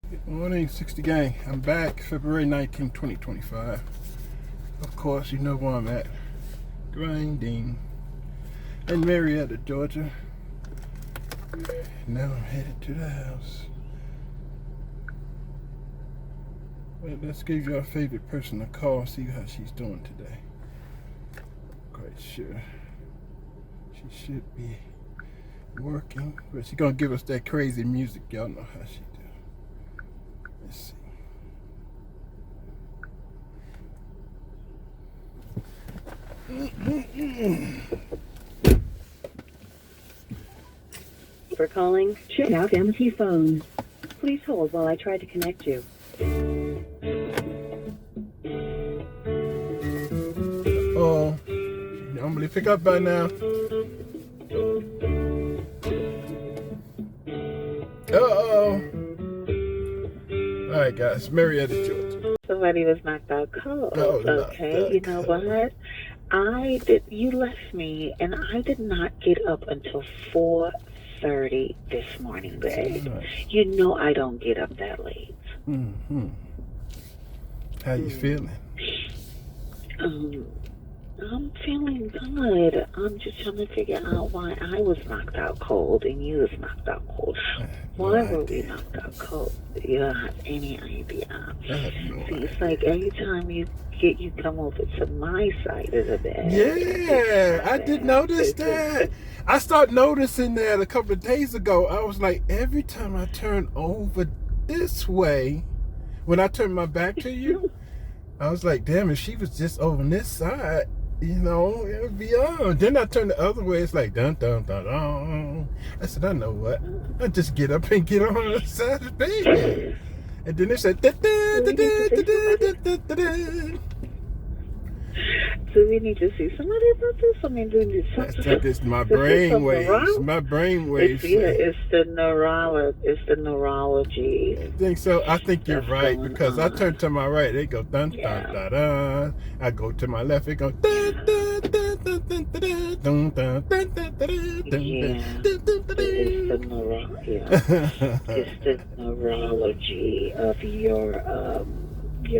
Good morning, 60 gang. I'm back February 19, 2025. Of course, you know where I'm at. Grinding in Marietta, Georgia. Now I'm headed to the house. Well, let's give your favorite person a call, see how she's doing today. Quite sure she should be working, but she's gonna give us that crazy music. Y'all know how she do. Let's see. For calling, check out empty phone. Please hold while I try to connect you. Oh, she normally pick up by now. Uh-oh. All right, guys, Marietta, Georgia. Somebody was knocked out cold. Oh, okay, you know what? You left me, and I did not get up until 4:30 this morning, babe. Right. You know I don't get up that late. Mm-hmm. How you feeling? I'm feeling good. I'm just trying to figure out why I was knocked out cold and you was knocked out cold. Why were we knocked out cold? You don't have any idea. See, it's like every time you come over to my side of the bed. Yeah, I did notice that. I started noticing that a couple of days ago. I was like, every time I turn over this way, when I turn my back to you, I was like, damn, if she was just over on this side, you know, it would be on. Then I turn the other way, it's like, dun, dun, dun, dun. I said, I know what. I just get up and get on the side of the bed. And then it said, da, da, da, da, da, da, da, da, da. Do we need to see somebody about this? I mean, It's my brain waves. My brain waves. It's the neurology. I think so. I think you're right, because I turn to my right, it go dun dun dun dun. I go to my left, it go dun dun dun dun dun dun dun dun dun dun dun. It's the neurology of your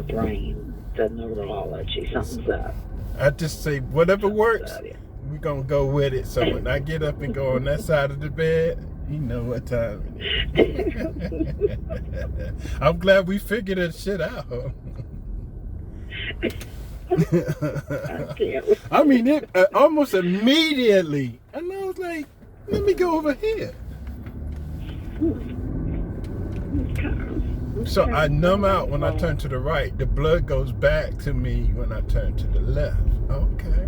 brain. The neurology. Something's up. I just say whatever works, we're gonna go with it. So when I get up and go on that side of the bed, you know what time it is. I'm glad we figured that shit out. I mean, it almost immediately, and I was like, let me go over here. So I numb out when I turn to the right. The blood goes back to me when I turn to the left. Okay.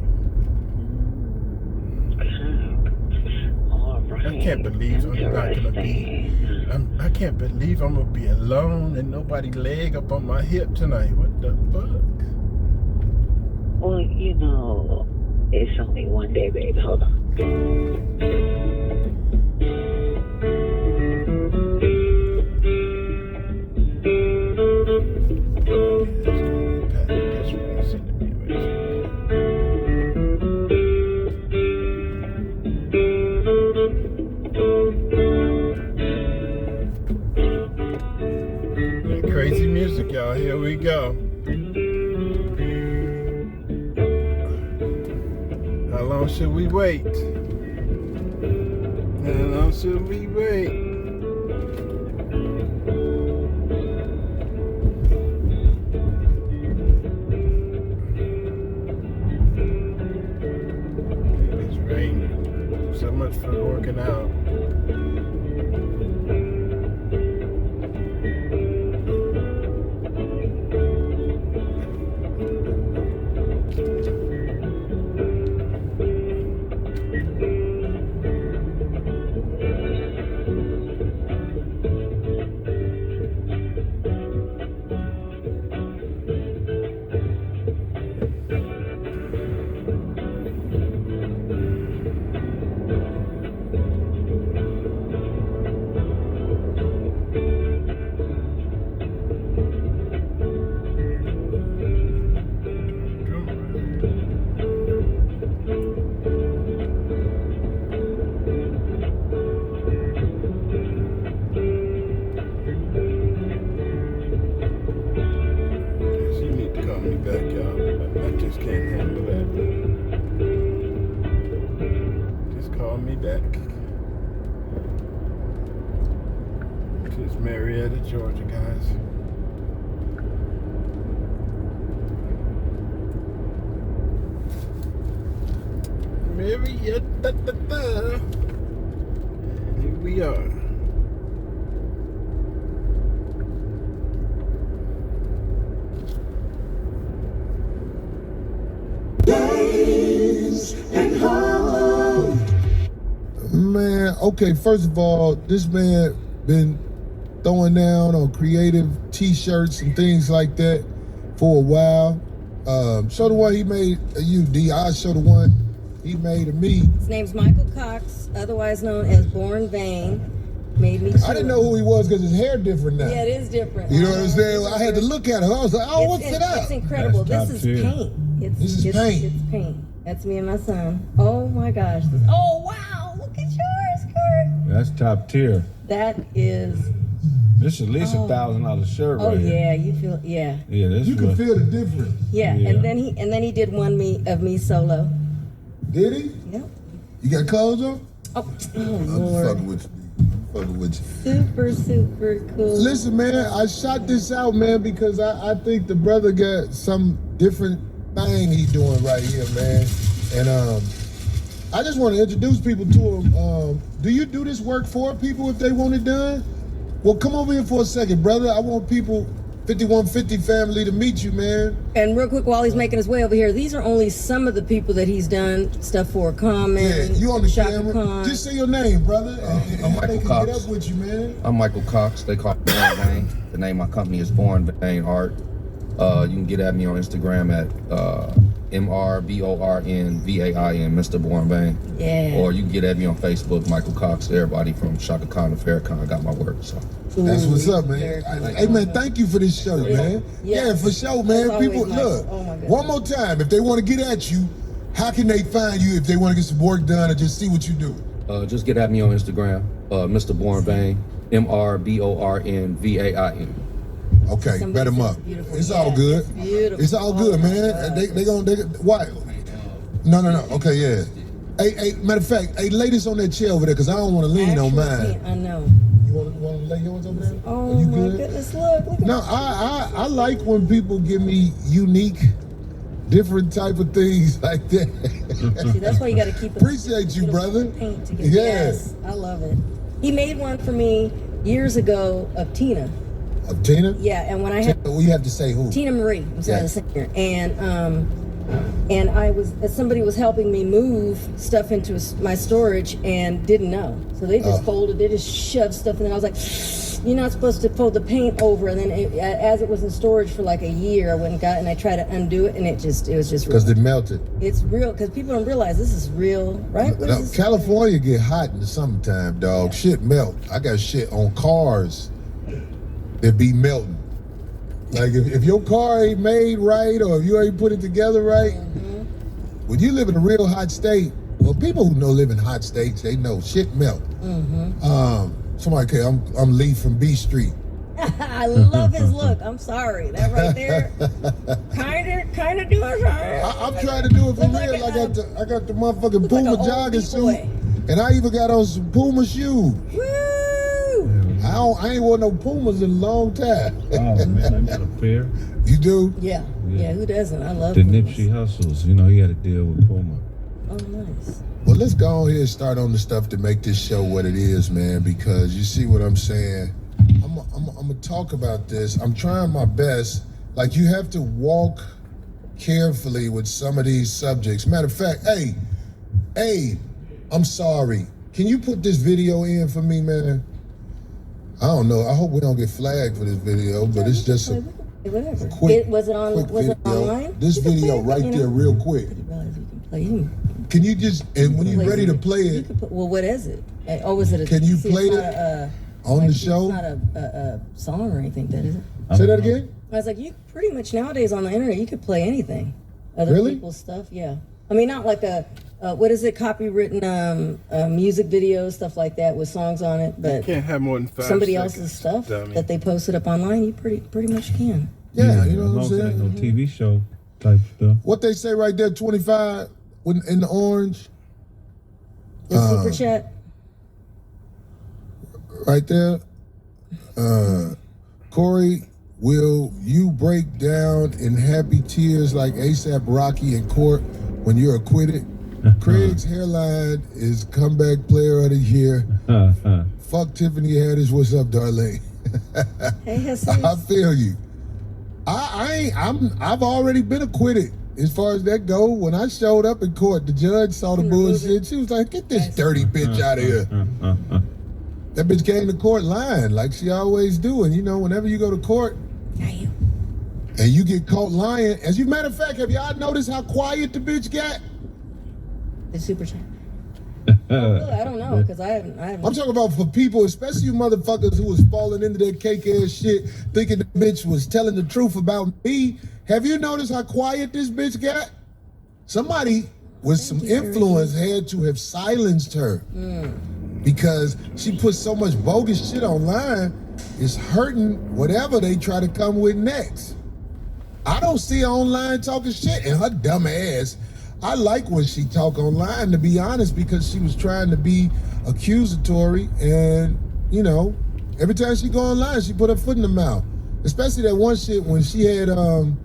All right. I can't believe I'm not gonna be. I can't believe I'm gonna be alone and nobody leg up on my hip tonight. What the fuck? Well, you know, it's only one day, babe. Hold on. Crazy music, y'all. Here we go. How long should we wait? How long should we wait? It's raining. So much for working out. Marietta, Georgia, guys. Marietta, here we are. Man, okay, first of all, this man been throwing down on creative t-shirts and things like that for a while. Show the one he made of you, D. I'll show the one he made of me. His name's Michael Cox, otherwise known as Born Vain. Made me I didn't know who he was because his hair different now. Yeah, it is different. You know what I'm saying? I had to look at him. I was like, oh, what's it up? It's incredible. That's This is top paint. This is paint. It's paint. That's me and my son. Oh my gosh. Oh wow, look at yours, Kurt. That's top tier. That is, This is at least $1,000 shirt oh right here. yeah, you feel, yeah. Yeah, this You is can what- feel the difference. Yeah, Yeah. and then he did one of me solo. Did he? Yep. You got clothes on? Oh I'm Lord. fucking with you. I'm fucking with you. Super cool. Listen, man, I shot this out, man, because I think the brother got some different thing he doing right here, man. And I just want to introduce people to him. Do you do this work for people if they want it done? Well, come over here for a second, brother. I want people, 5150 family, to meet you, man. And real quick, while he's making his way over here, these are only some of the people that he's done stuff for. Common, Yeah, you on the Shaka camera. Khan. Just say your name, brother. and I'm how they Michael can Cox. get up with you, man. I'm Michael Cox. They call me Born Vain. The name of my company is Born Vain Art. You can get at me on Instagram at MRBORNVAIN, Mr. Born Vain. Yeah. Or you can get at me on Facebook, Michael Cox. Everybody from Shaka Khan to Farrakhan got my work. So That's what's up, man. Very cool. Hey, man, thank you for this shirt, man. Yeah. Yeah, for sure, man. That's always People, nice. look, Oh, my goodness. one more time. If they want to get at you, how can they find you if they want to get some work done or just see what you do? just get at me on Instagram, Mr. Born Vain, MRBORNVAIN. Okay, Somebody bet them says up. it's beautiful. It's Yeah, all good. it's beautiful. It's all Oh, good, my man. God. They why? No. Okay, yeah. Hey, matter of fact, hey, lay this on that chair over there because I don't want to lean on Actually, mine. I know. You want to lay yours over there? Oh Are you my good? goodness, look at No, I like when people give me unique, different type of things like that. See, that's why you got to keep it. Appreciate you, brother. Paint to get, Yeah. Yes, I love it. He made one for me years ago of Tina. Of Tina? Yeah, and when I had Well, you have to say who. Tina Marie, I'm sorry, Yeah. the singer, and I was somebody was helping me move stuff into my storage and didn't know, so they just they just shoved stuff in there. I was like, you're not supposed to fold the paint over, and then as it was in storage for like a year, I went and got it, and I tried to undo it, and it was just Because real. they melted. It's real because people don't realize this is real, right? What is Now, this? California get hot in the summertime, dog. Shit melt. I got shit on cars that be melting. Like if your car ain't made right or if you ain't put it together right, when you live in a real hot state, well, people who know live in hot states, they know shit melt. Somebody say, I'm Lee from B Street. I love his look. I'm sorry, that right there, kind of doing right. I'm trying to do it for Look like real. a- I got the motherfucking look like Puma a old jogging B-boy. suit, and I even got on some Puma shoes. Woo! I ain't worn no Pumas in a long time. Oh man, I got a pair. You do? Yeah, who doesn't? I love The Pumas. Nipsey Hustles. You know, you got to deal with Puma. Oh, nice. Well, let's go on here and start on the stuff to make this show what it is, man, because you see what I'm saying? I'm gonna talk about this. I'm trying my best. Like, you have to walk carefully with some of these subjects. Matter of fact, hey, I'm sorry. Can you put this video in for me, man? I don't know. I hope we don't get flagged for this video, but it's just a Whatever. quick, Was it video. online? This You can play video it, right you there, know? real quick. I didn't realize you can play him. Can you just, and when you're ready to play You it can well, what is it? Oh, was it a? Can you see, play it's it not a, on the It's show? not a song or anything, that is it? Say that again? I was like, you pretty much nowadays on the internet, you could play anything. Other Really? people's stuff, yeah. I mean, not like what is it, copywritten music videos, stuff like that with songs on it, but Can't have more than 5 somebody seconds, else's stuff dummy. that they posted up online, you pretty much can. Yeah, you know As what I'm long as it ain't saying? no TV show type stuff. What they say right there, 25 in the orange, The super chat. right there. Corey, will you break down in happy tears like ASAP Rocky in court when you're acquitted? Craig's hairline is comeback player of the year. Fuck Tiffany Haddish. What's up, Darlene? Hey, Jesus. I feel you. I've already been acquitted as far as that go. When I showed up in court, the judge saw the bullshit. She was like, "Get this dirty bitch out of here." That bitch came to court lying like she always do. And you know, whenever you go to court and you get caught lying, as a matter of fact, have y'all noticed how quiet the bitch got? The super chat. Really, I don't know because I haven't. I'm talking about for people, especially you motherfuckers who was falling into that cake ass shit, thinking the bitch was telling the truth about me. Have you noticed how quiet this bitch got? Somebody with some influence had to have silenced her because she put so much bogus shit online. It's hurting whatever they try to come with next. I don't see her online talking shit, and her dumb ass. I like when she talk online, to be honest, because she was trying to be accusatory, and you know, every time she go online, she put her foot in the mouth. Especially that one shit when she had them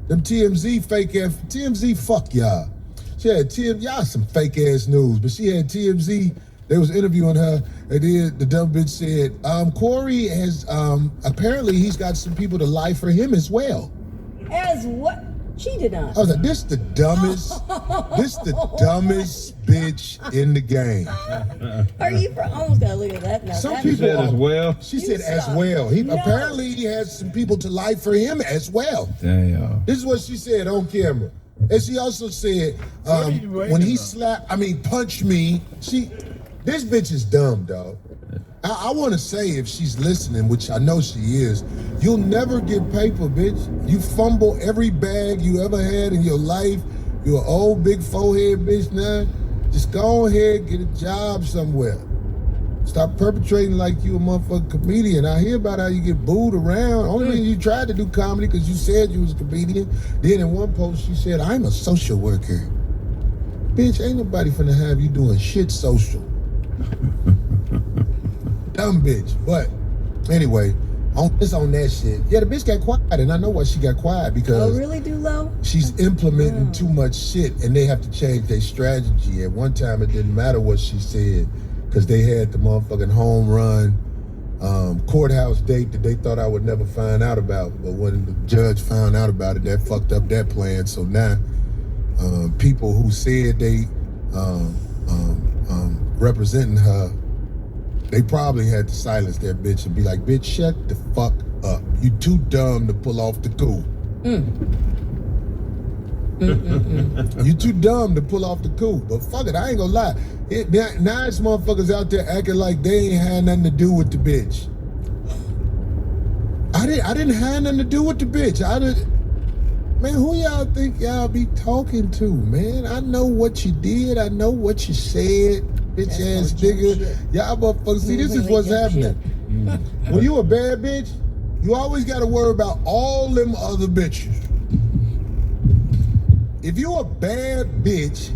TMZ fake ass TMZ. Fuck y'all. She had y'all some fake ass news, but she had TMZ. They was interviewing her, and then the dumb bitch said, Corey has apparently he's got some people to lie for him as well. As what? She did not. I was like, this the dumbest bitch in the game. Are you? I almost gotta look at that now. Some That- people Said as well. She said You as stop. well. He No. apparently he has some people to lie for him as well. Damn. This is what she said on camera. And she also said, What are you waiting when he on? punched me, this bitch is dumb, dog. I want to say, if she's listening, which I know she is, you'll never get paper, bitch. You fumble every bag you ever had in your life. You're an old big forehead bitch now. Just go ahead, get a job somewhere. Stop perpetrating like you a motherfucking comedian. I hear about how you get booed around. Only reason you tried to do comedy because you said you was a comedian. Then in one post you said, I'm a social worker. Bitch, ain't nobody finna have you doing shit social. Dumb bitch. But anyway, on that shit. Yeah, the bitch got quiet, and I know why she got quiet because Oh, really, Dulo? she's implementing too much shit, and they have to change their strategy. At one time, it didn't matter what she said because they had the motherfucking home run courthouse date that they thought I would never find out about. But when the judge found out about it, that fucked up that plan. So now, people who said they representing her, they probably had to silence that bitch and be like, bitch, shut the fuck up. You too dumb to pull off the coup. You too dumb to pull off the coup. But fuck it, I ain't gonna lie. Now it's motherfuckers out there acting like they ain't had nothing to do with the bitch. I didn't have nothing to do with the bitch. Man, who y'all think y'all be talking to, man? I know what you did. I know what you said. Bitch ass nigga. Y'all motherfuckers, see, this is what's happening. When you a bad bitch, you always gotta worry about all them other bitches. If you a bad bitch,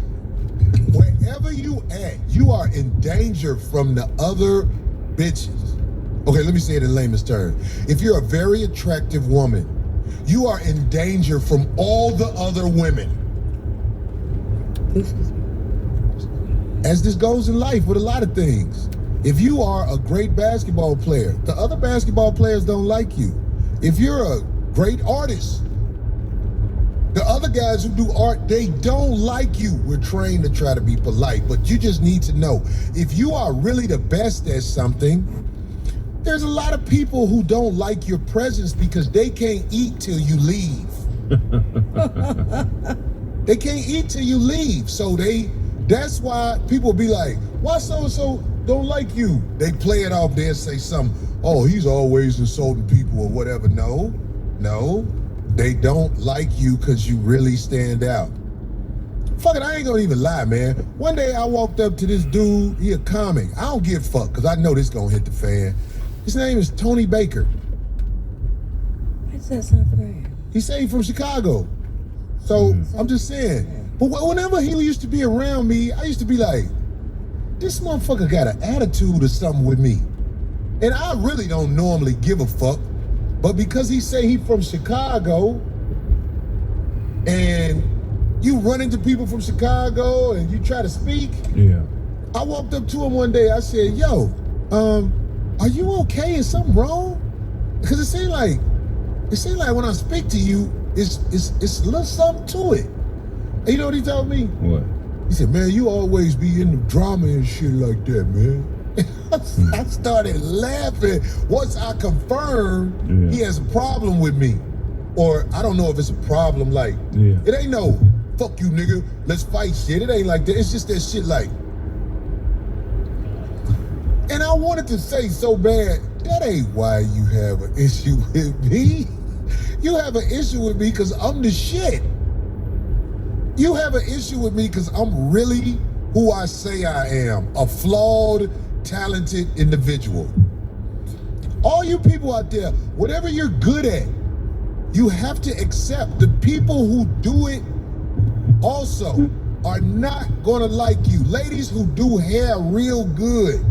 wherever you at, you are in danger from the other bitches. Okay, let me say it in layman's terms. If you're a very attractive woman, you are in danger from all the other women. As this goes in life with a lot of things. If you are a great basketball player, the other basketball players don't like you. If you're a great artist, the other guys who do art, they don't like you. We're trained to try to be polite, but you just need to know, if you are really the best at something, there's a lot of people who don't like your presence because they can't eat till you leave. They can't eat till you leave. So that's why people be like, why so-and-so don't like you? They play it off there and say something, oh, he's always insulting people or whatever. No, they don't like you because you really stand out. Fuck it, I ain't gonna even lie, man. One day I walked up to this dude, he a comic. I don't give a fuck because I know this gonna hit the fan. His name is Tony Baker. Why does that sound familiar? He said he's from Chicago. So I'm just saying. But whenever he used to be around me, I used to be like, this motherfucker got an attitude or something with me. And I really don't normally give a fuck, but because he say he from Chicago, and you run into people from Chicago and you try to speak, Yeah. I walked up to him one day. I said, "Yo, are you okay? Is something wrong?" Because it seemed like when I speak to you, it's a little something to it. And you know what he told me? What? He said, "Man, you always be in the drama and shit like that, man." I started laughing once I confirmed he has a problem with me. Or I don't know if it's a problem like, it ain't no, "Fuck you, nigga, let's fight" shit. It ain't like that. It's just that shit like. And I wanted to say so bad, that ain't why you have an issue with me. You have an issue with me because I'm the shit. You have an issue with me because I'm really who I say I am, a flawed, talented individual. All you people out there, whatever you're good at, you have to accept the people who do it also are not gonna like you. Ladies who do hair real good,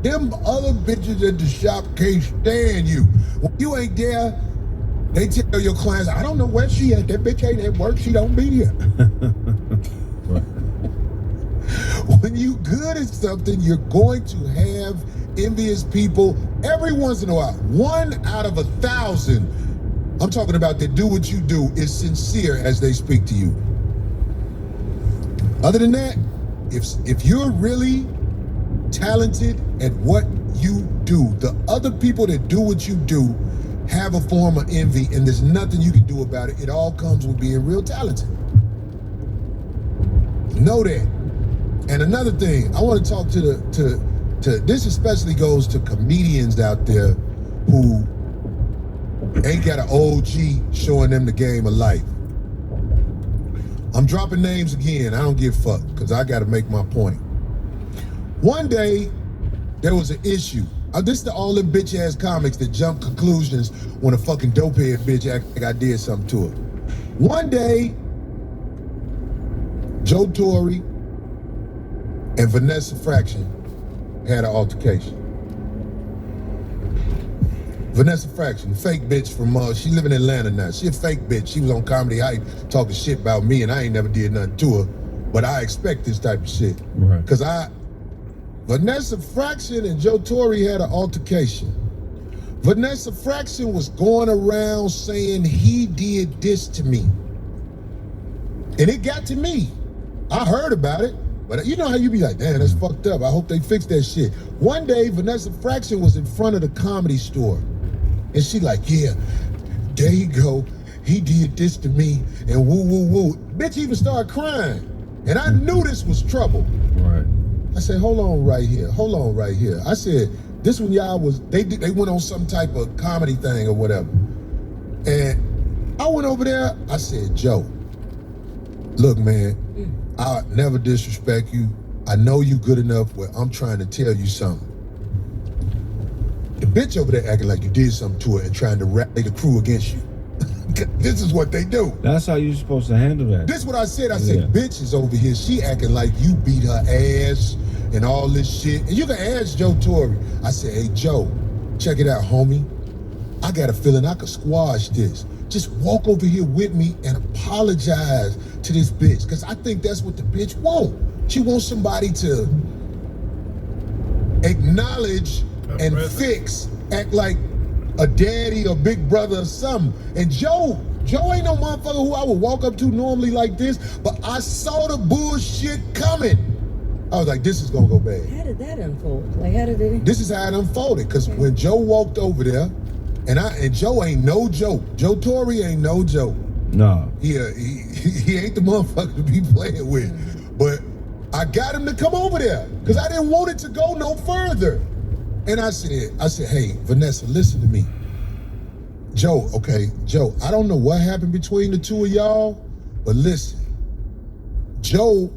them other bitches at the shop can't stand you. When you ain't there, they tell your clients, "I don't know where she at. That bitch ain't at work. She don't be here." When you good at something, you're going to have envious people every once in a while. 1 out of 1,000, I'm talking about, that do what you do is sincere as they speak to you. Other than that, if you're really talented at what you do, the other people that do what you do have a form of envy, and there's nothing you can do about it. It all comes with being real talented. Know that. And another thing, I want to talk to this especially goes to comedians out there who ain't got an OG showing them the game of life. I'm dropping names again. I don't give a fuck because I got to make my point. One day, there was an issue. This is to all them bitch ass comics that jump conclusions when a fucking dopehead bitch act like I did something to her. One day, Joe Torre and Vanessa Fraction had an altercation. Vanessa Fraction, fake bitch from, she live in Atlanta now. She a fake bitch. She was on Comedy Hype talking shit about me, and I ain't never did nothing to her. But I expect this type of shit. Right. Because Vanessa Fraction and Joe Torre had an altercation. Vanessa Fraction was going around saying he did this to me. And it got to me. I heard about it. But you know how you be like, "Damn, that's fucked up. I hope they fix that shit." One day, Vanessa Fraction was in front of the Comedy Store. And she like, "Yeah, there you go. He did this to me." And woo, woo, woo. Bitch even started crying. And I knew this was trouble. Right. I said, hold on right here. I said, this when y'all they went on some type of comedy thing or whatever. And I went over there, I said, "Joe, look, man, I'll never disrespect you. I know you good enough where I'm trying to tell you something. The bitch over there acting like you did something to her and trying to rally the crew against you. This is what they do. That's how you're supposed to handle that. This is what I said. I said, bitch is over here. She acting like you beat her ass and all this shit. And you can ask Joe Torre. I said, "Hey, Joe, check it out, homie. I got a feeling I could squash this. Just walk over here with me and apologize to this bitch." Because I think that's what the bitch want. She wants somebody to acknowledge and fix, act like a daddy or big brother or something. And Joe ain't no motherfucker who I would walk up to normally like this, but I saw the bullshit coming. I was like, this is gonna go bad. How did that unfold? Like, how did it? This is how it unfolded, because when Joe walked over there, and Joe ain't no joke. Joe Torre ain't no joke. No. He ain't the motherfucker to be playing with. But I got him to come over there, because I didn't want it to go no further. And I said, "Hey, Vanessa, listen to me. Joe, I don't know what happened between the two of y'all, but listen, Joe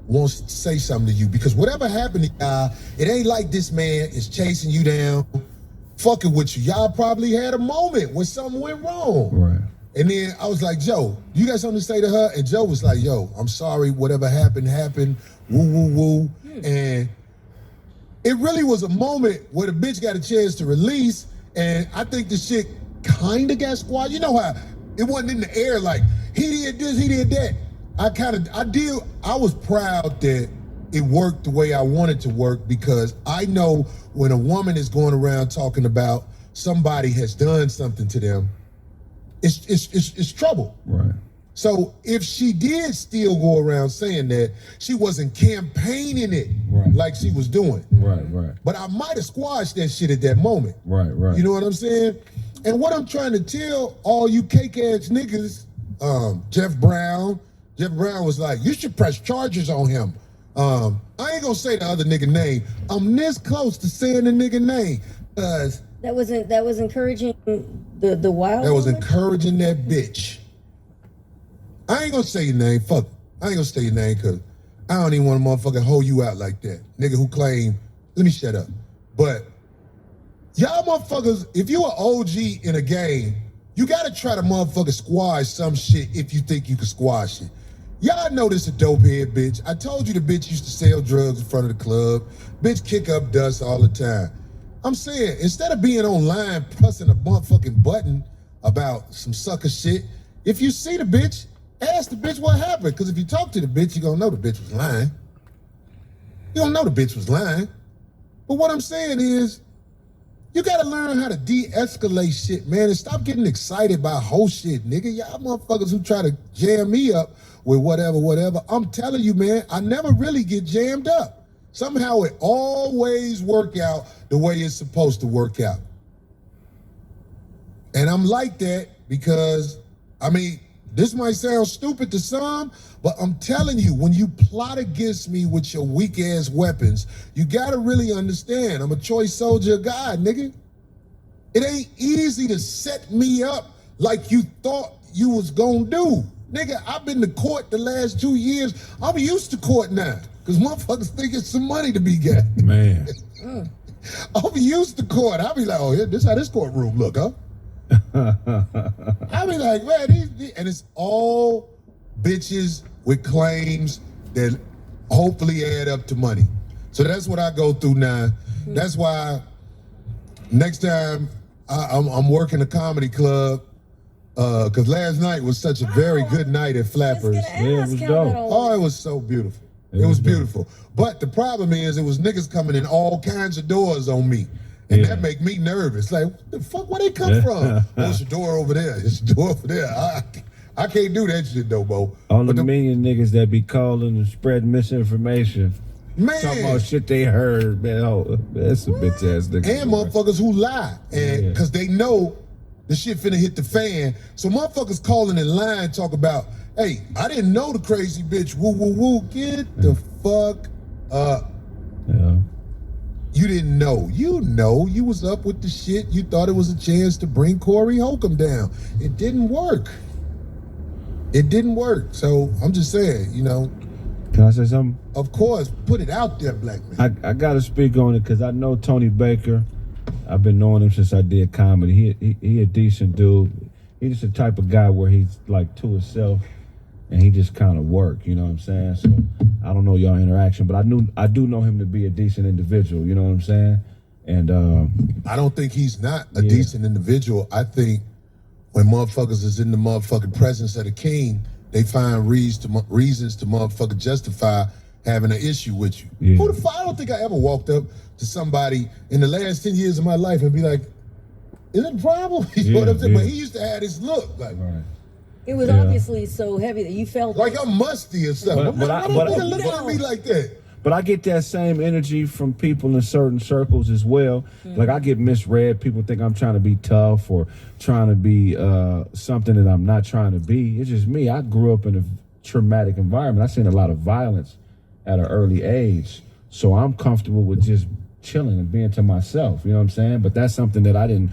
wants to say something to you, because whatever happened to y'all, it ain't like this man is chasing you down, fucking with you. Y'all probably had a moment where something went wrong." Right. And then I was like, "Joe, you got something to say to her?" And Joe was like, "Yo, I'm sorry, whatever happened, woo, woo, woo." And it really was a moment where the bitch got a chance to release, and I think the shit kind of got squashed. You know how it wasn't in the air like, he did this, he did that. I was proud that it worked the way I wanted to work, because I know when a woman is going around talking about somebody has done something to them, it's trouble. Right. So if she did still go around saying that, she wasn't campaigning it like she was doing. Right. But I might have squashed that shit at that moment. Right. You know what I'm saying? And what I'm trying to tell all you cake-ass niggas, Jeff Brown was like, you should press charges on him. I ain't gonna say the other nigga name. I'm this close to saying the nigga name, cause That was encouraging the wild. that was woman? encouraging that bitch. I ain't gonna say your name. Fuck it. I ain't gonna say your name, cause I don't even want to motherfucking hold you out like that. Nigga who claim, let me shut up. But y'all motherfuckers, if you an OG in a game, you gotta try to motherfucking squash some shit if you think you can squash it. Y'all know this a dope head bitch. I told you the bitch used to sell drugs in front of the club. Bitch kick up dust all the time. I'm saying, instead of being online pressing a motherfucking button about some sucker shit, if you see the bitch, ask the bitch what happened. Because if you talk to the bitch, you're gonna know the bitch was lying. You don't know the bitch was lying. But what I'm saying is, you gotta learn how to de-escalate shit, man, and stop getting excited by whole shit, nigga. Y'all motherfuckers who try to jam me up with whatever. I'm telling you, man, I never really get jammed up. Somehow it always work out the way it's supposed to work out. And I'm like that because, I mean, this might sound stupid to some, but I'm telling you, when you plot against me with your weak ass weapons, you gotta really understand, I'm a choice soldier of God, nigga. It ain't easy to set me up like you thought you was gonna do. Nigga, I've been to court the last 2 years. I'm used to court now, because motherfuckers think it's some money to be got. Man. I'm used to court. I'll be like, oh, yeah, this how this courtroom look, huh? I be like, man, and it's all bitches with claims that hopefully add up to money. So that's what I go through now. That's why next time I'm working a comedy club, because last night was such a very good night at Flappers. Yeah, it was dope. Oh, it was so beautiful. It was beautiful. But the problem is, it was niggas coming in all kinds of doors on me. And that make me nervous. Like, what the fuck, where they come from? Oh, it's a door over there. It's a door over there. I can't do that shit no more. All the million niggas that be calling and spreading misinformation. Man. Talking about shit they heard, man. Oh, that's a bitch ass nigga. And motherfuckers who lie. And because they know the shit finna hit the fan. So motherfuckers calling in line talk about, hey, I didn't know the crazy bitch. Woo, woo, woo. Get the fuck up. Yeah. You didn't know. You know you was up with the shit. You thought it was a chance to bring Corey Holcomb down. It didn't work. It didn't work. So I'm just saying, you know. Can I say something? Of course, put it out there, black man. I got to speak on it because I know Tony Baker. I've been knowing him since I did comedy. He a decent dude. He's just the type of guy where he's like to himself and he just kind of work, you know what I'm saying? So I don't know y'all interaction, but I do know him to be a decent individual, you know what I'm saying? And I don't think he's not a decent individual. I think when motherfuckers is in the motherfucking presence of the king, they find reasons to motherfucking justify having an issue with you. Yeah. Who the fuck? I don't think I ever walked up to somebody in the last 10 years of my life and be like, is it a problem? You know what I'm saying? But he used to have this look like, right. It was obviously so heavy that you felt like I'm musty or something. But I don't look at me like that. But I get that same energy from people in certain circles as well. Like I get misread. People think I'm trying to be tough or trying to be something that I'm not trying to be. It's just me. I grew up in a traumatic environment. I seen a lot of violence at an early age. So I'm comfortable with just chilling and being to myself. You know what I'm saying? But that's something that I didn't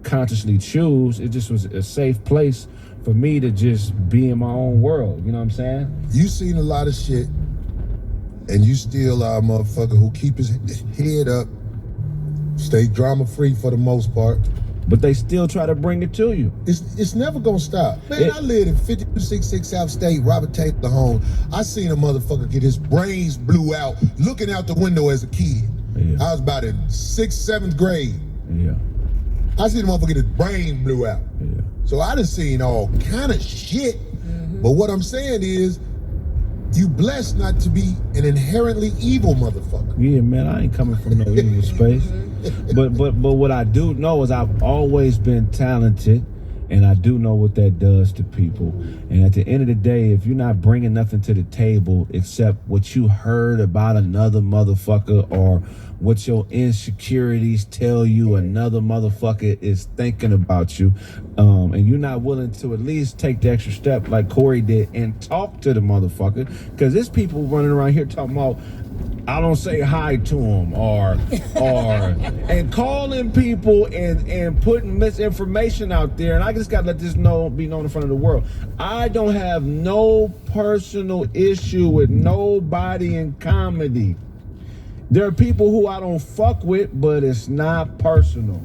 consciously choose. It just was a safe place for me to just be in my own world. You know what I'm saying? You seen a lot of shit, and you still are a motherfucker who keep his head up, stay drama free for the most part. But they still try to bring it to you. It's never gonna stop. Man, I lived in 5266 South State, Robert Taylor home. I seen a motherfucker get his brains blew out looking out the window as a kid. Yeah. I was about in 6th, 7th grade. Yeah. I seen the motherfucker, his brain blew out. Yeah. So I done seen all kind of shit. But what I'm saying is, you blessed not to be an inherently evil motherfucker. Yeah, man, I ain't coming from no evil space. But what I do know is I've always been talented, and I do know what that does to people. And at the end of the day, if you're not bringing nothing to the table except what you heard about another motherfucker or what your insecurities tell you another motherfucker is thinking about you, and you're not willing to at least take the extra step like Corey did and talk to the motherfucker, because there's people running around here talking about, I don't say hi to them, or and calling people and putting misinformation out there. And I just gotta let this be known in front of the world. I don't have no personal issue with nobody in comedy. There are people who I don't fuck with, but it's not personal.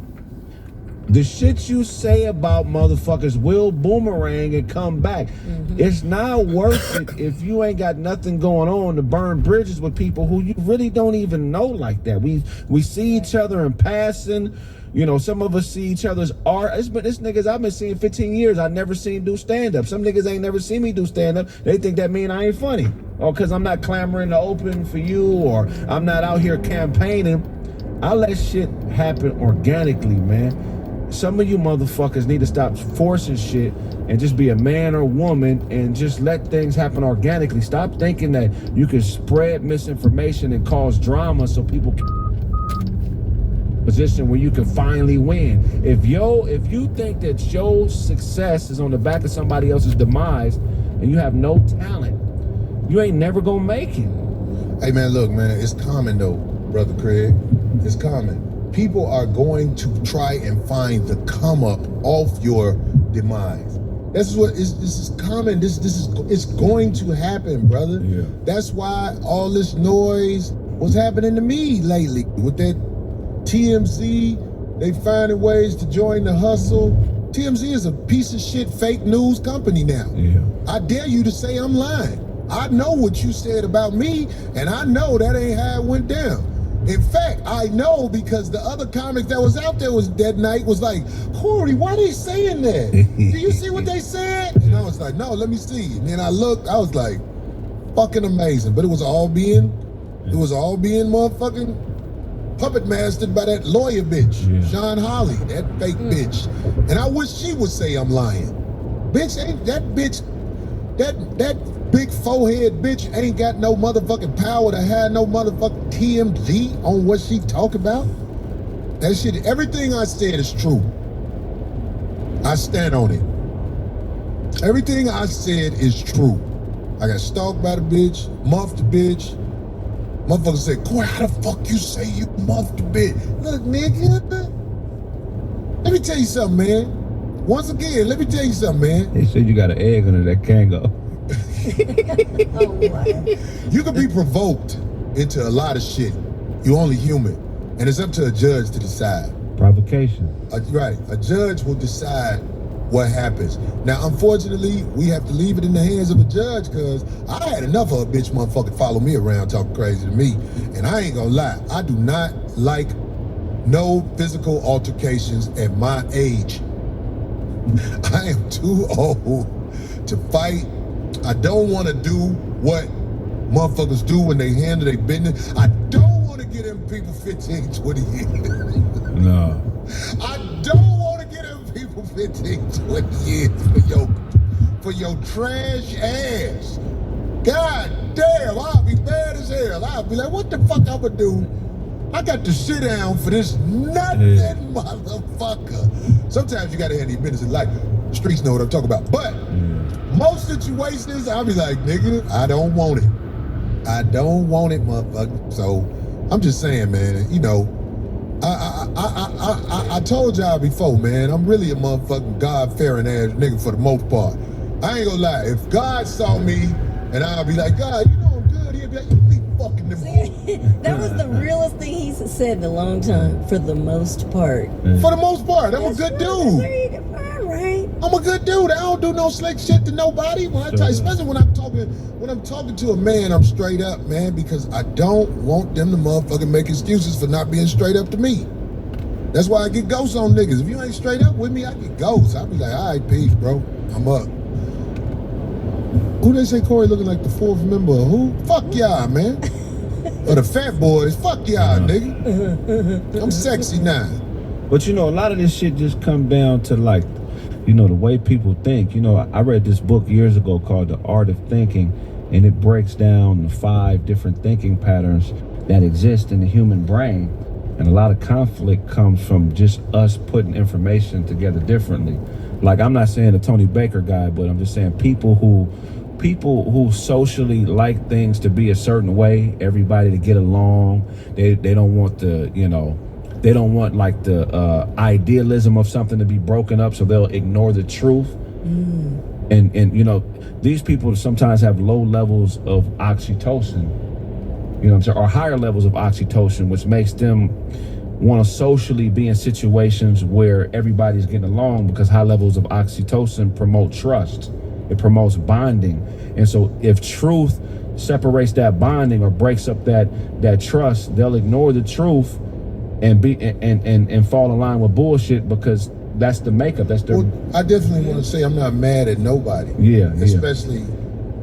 The shit you say about motherfuckers will boomerang and come back. It's not worth it if you ain't got nothing going on to burn bridges with people who you really don't even know like that. We see each other in passing. You know, some of us see each other's art. It's niggas I've been seeing 15 years. I never seen do stand-up. Some niggas ain't never seen me do stand-up. They think that mean I ain't funny. Or because I'm not clamoring to open for you, or I'm not out here campaigning. I let shit happen organically, man. Some of you motherfuckers need to stop forcing shit and just be a man or woman and just let things happen organically. Stop thinking that you can spread misinformation and cause drama so people can position where you can finally win. If you think that your success is on the back of somebody else's demise and you have no talent, you ain't never gonna make it. Hey man, look, man, it's common though, Brother Craig. It's common. People are going to try and find the come up off your demise. This is common. It's going to happen, brother. Yeah. That's why all this noise was happening to me lately with that TMZ. They finding ways to join the hustle. TMZ is a piece of shit fake news company now. Yeah. I dare you to say I'm lying. I know what you said about me, and I know that ain't how it went down. In fact, I know because the other comics that was out there that night was like, Corey, why they saying that? Do you see what they said? And I was like, no, let me see. And then I looked, I was like, fucking amazing. But it was all being motherfucking puppet mastered by that lawyer bitch, Yeah. Sean Holly, that fake bitch. And I wish she would say I'm lying. Bitch, ain't that bitch, that big forehead bitch ain't got no motherfucking power to have no motherfucking TMZ on what she talk about. That shit, everything I said is true. I stand on it. Everything I said is true. I got stalked by the bitch, muffed the bitch. Motherfucker said, Corey, how the fuck you say you muffed the bitch? Look, nigga, let me tell you something, man. Once again, let me tell you something, man. They said you got an egg under that Kango. Oh, wow. You can be provoked into a lot of shit. You're only human. And it's up to a judge to decide. Provocation. Right. A judge will decide what happens. Now, unfortunately, we have to leave it in the hands of a judge because I had enough of a bitch motherfucker follow me around talking crazy to me. And I ain't gonna lie, I do not like no physical altercations at my age. I am too old to fight. I don't want to do what motherfuckers do when they handle their business. I don't want to get them people 15, 20 years. No. I don't want to get them people 15, 20 years for your trash ass. God damn, I'll be mad as hell. I'll be like, what the fuck I'ma do? I got to sit down for this nothing motherfucker. Sometimes you gotta handle your business in life. The streets know what I'm talking about. But most situations, I'll be like, nigga, I don't want it. I don't want it, motherfucker. So I'm just saying, man, you know, I told y'all before, man, I'm really a motherfucking God-fearing ass nigga for the most part. I ain't gonna lie. If God saw me and I'll be like, God, you know I'm good, he'll be like, you be fucking the moon. That was the realest thing he's said in a long time, for the most part. For the most part, I'm a good dude. All right. I'm I'm a good dude. I don't do no slick shit to nobody. When I tell you, especially when I'm talking to a man, I'm straight up, man, because I don't want them to motherfucking make excuses for not being straight up to me. That's why I get ghosts on niggas. If you ain't straight up with me, I get ghosts. I'll be like, all right, peace, bro. I'm up. Who they say Corey looking like the fourth member of who? Fuck y'all, man. Or the fat boys. Fuck y'all, nigga. I'm sexy now. But you know, a lot of this shit just come down to like, you know, the way people think. You know, I read this book years ago called The Art of Thinking, and it breaks down the 5 different thinking patterns that exist in the human brain. And a lot of conflict comes from just us putting information together differently. Like, I'm not saying a Tony Baker guy, but I'm just saying people who socially like things to be a certain way, everybody to get along. They don't want the, you know, they don't want like the idealism of something to be broken up, so they'll ignore the truth. And you know, these people sometimes have low levels of oxytocin, you know what I'm saying, or higher levels of oxytocin, which makes them want to socially be in situations where everybody's getting along, because high levels of oxytocin promote trust. It promotes bonding. And so if truth separates that bonding or breaks up that trust, they'll ignore the truth and be and fall in line with bullshit, because that's the makeup. That's the. Well, I definitely want to say I'm not mad at nobody. Yeah. Especially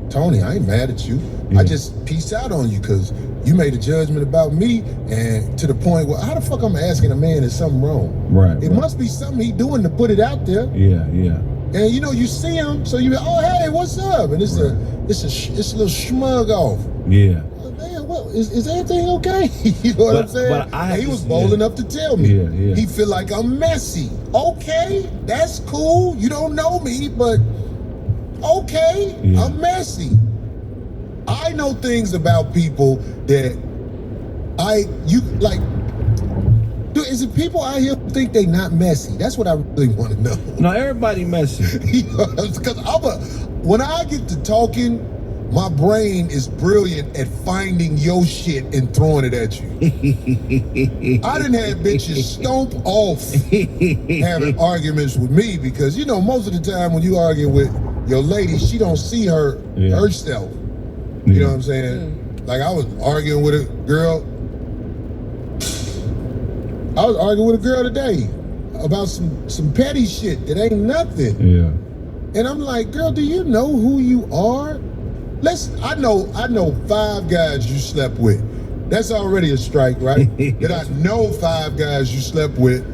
Tony. I ain't mad at you. Yeah. I just peace out on you because you made a judgment about me, and to the point where how the fuck I'm asking a man is something wrong? Right. It must be something he doing to put it out there. Yeah. And you know, you see him, so you be, oh hey, what's up? And it's a little smug off. Yeah. Man, what is everything okay? You know what I'm saying? But he was bold enough to tell me. Yeah. He feel like I'm messy. Okay, that's cool. You don't know me, but okay, I'm messy. I know things about people that you like. Is it people out here who think they not messy? That's what I really want to know. No, everybody messy. Because when I get to talking, my brain is brilliant at finding your shit and throwing it at you. I done had bitches stomp off having arguments with me, because you know most of the time when you argue with your lady, she don't see herself. You know what I'm saying? Like I was arguing with a girl. I was arguing with a girl today about some petty shit that ain't nothing. Yeah. And I'm like, girl, do you know who you are? I know 5 guys you slept with. That's already a strike, right? That I know 5 guys you slept with.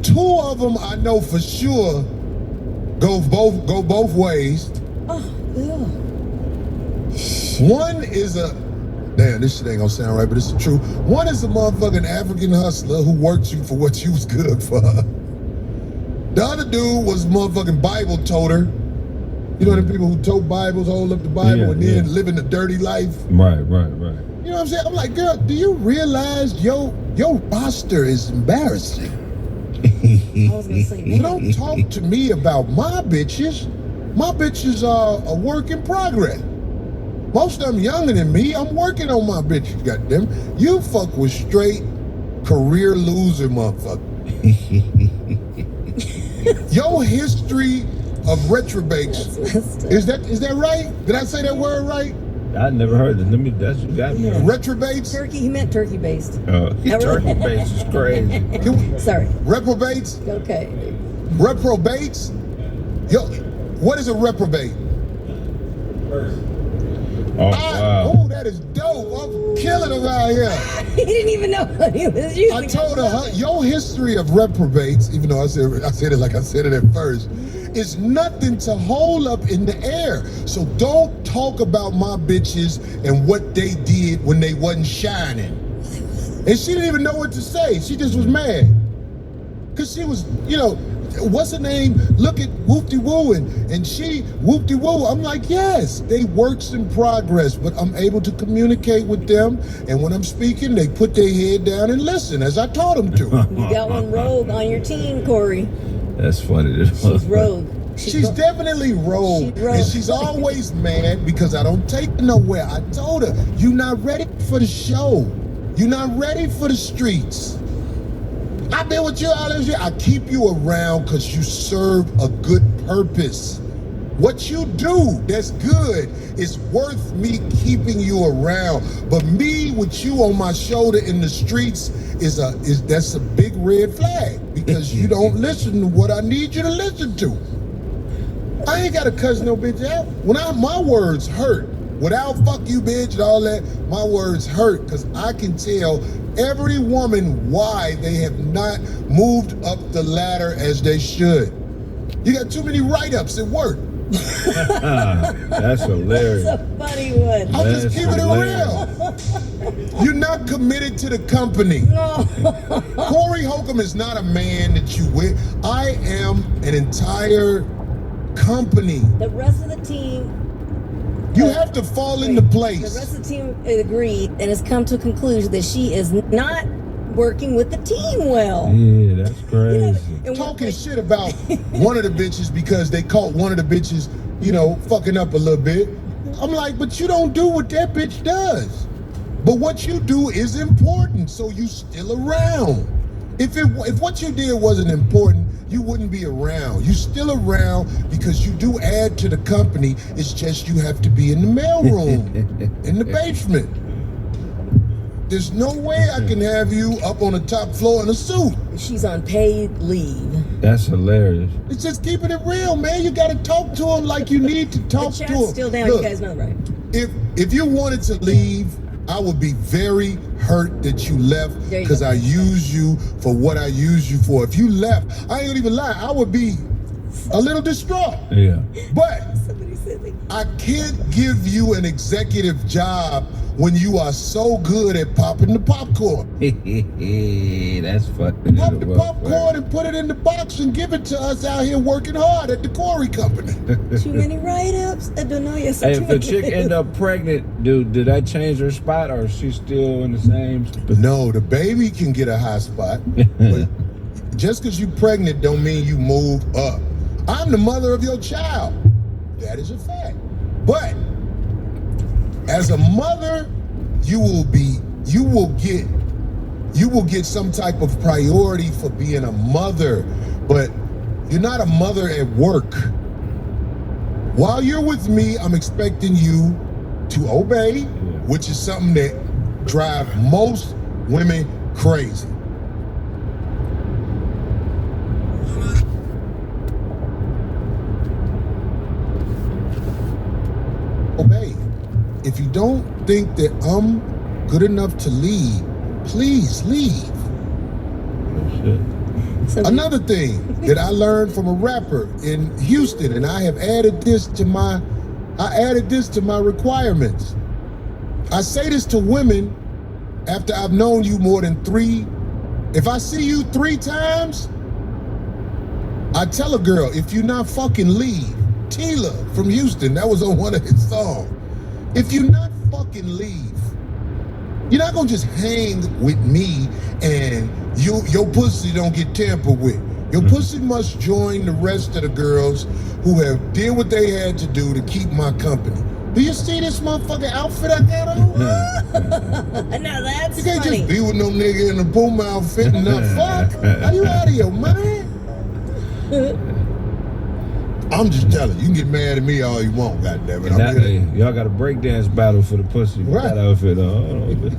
2 of them I know for sure go both ways. Oh, yeah. One is damn, this shit ain't gonna sound right, but it's the truth. One is a motherfucking African hustler who worked you for what you was good for. The other dude was motherfucking Bible toter. You know the people who tote Bibles, hold up the Bible, and then living a dirty life. Right. You know what I'm saying? I'm like, girl, do you realize your roster is embarrassing? I was gonna say, You don't talk to me about my bitches. My bitches are a work in progress. Most of them younger than me. I'm working on my bitches, goddamn. You fuck with straight career loser motherfucker. Your history of retrobates. Is that right? Did I say that word right? I never heard it. That's you got me. Retrobates? turkey. He meant turkey based. Turkey base is crazy. Sorry. Reprobates? Okay. Reprobates? Yo, what is a reprobate? Oh, wow. Oh, that is dope. I'm killing him out here. He didn't even know what he was using. I told her, your history of reprobates, even though I said it like I said it at first, is nothing to hold up in the air. So don't talk about my bitches and what they did when they wasn't shining. And she didn't even know what to say. She just was mad. Because she was, you know, what's her name? Look at Whoop-de-Woo, and she, Whoop-de-Woo. I'm like, yes, they works in progress, but I'm able to communicate with them, and when I'm speaking, they put their head down and listen, as I taught them to. You got one rogue on your team, Corey. That's funny. She's rogue. She's definitely rogue, and she's always mad because I don't take her nowhere. I told her, you're not ready for the show. You're not ready for the streets. I've been with you all this year. I keep you around because you serve a good purpose. What you do that's good is worth me keeping you around. But me with you on my shoulder in the streets that's a big red flag because you don't listen to what I need you to listen to. I ain't gotta cuss no bitch out. My words hurt. Without fuck you bitch and all that, my words hurt because I can tell every woman why they have not moved up the ladder as they should. You got too many write-ups at work. That's hilarious. That's a funny one. I'm just That's keeping it real. You're not committed to the company. Corey Holcomb is not a man that you with. I am an entire company. The rest of the team. You have to fall into place. The rest of the team agreed and has come to a conclusion that she is not working with the team well. Yeah, that's crazy. And Talking shit about one of the bitches because they caught one of the bitches, fucking up a little bit. I'm like, but you don't do what that bitch does. But what you do is important, so you still around. If what you did wasn't important, you wouldn't be around. You still around because you do add to the company. It's just you have to be in the mailroom, in the basement. There's no way I can have you up on the top floor in a suit. She's on paid leave. That's hilarious. It's just keeping it real, man. You got to talk to him like you need to talk The to chat's him. still down, Look, you guys know, right? If you wanted to leave, I would be very hurt that you left There you because go. I used you for what I used you for. If you left, I ain't gonna even lie, I would be a little distraught. Yeah. But Somebody said they I can't give you an executive job when you are so good at popping the popcorn. That's fucking Pop the popcorn and put it in the box and give it to us out here working hard at the Corey Company. too many write-ups. I don't know. Yes, Hey, if the chick end up pregnant, dude, did that change her spot or is she still in the same? No, the baby can get a high spot, but just because you're pregnant don't mean you move up. I'm the mother of your child. That is a fact. But as a mother, you will get some type of priority for being a mother, but you're not a mother at work. While you're with me, I'm expecting you to obey, which is something that drives most women crazy. Obey. If you don't think that I'm good enough to lead, please leave. Another thing that I learned from a rapper in Houston, and I added this to my requirements. I say this to women after I've known you more than 3. If I see you 3 times, I tell a girl, if you not fucking leave. Tila from Houston, that was on one of his songs. If you not fucking leave, you're not gonna just hang with me and your pussy don't get tampered with. Your pussy must join the rest of the girls who have did what they had to do to keep my company. Do you see this motherfucking outfit I got on? Now that's You can't funny. just be with no nigga in a Puma outfit and not fuck. Are you out of your mind? I'm just telling you, you can get mad at me all you want, goddammit. I'm here. Y'all got a breakdance battle for the pussy with Right. that outfit on. You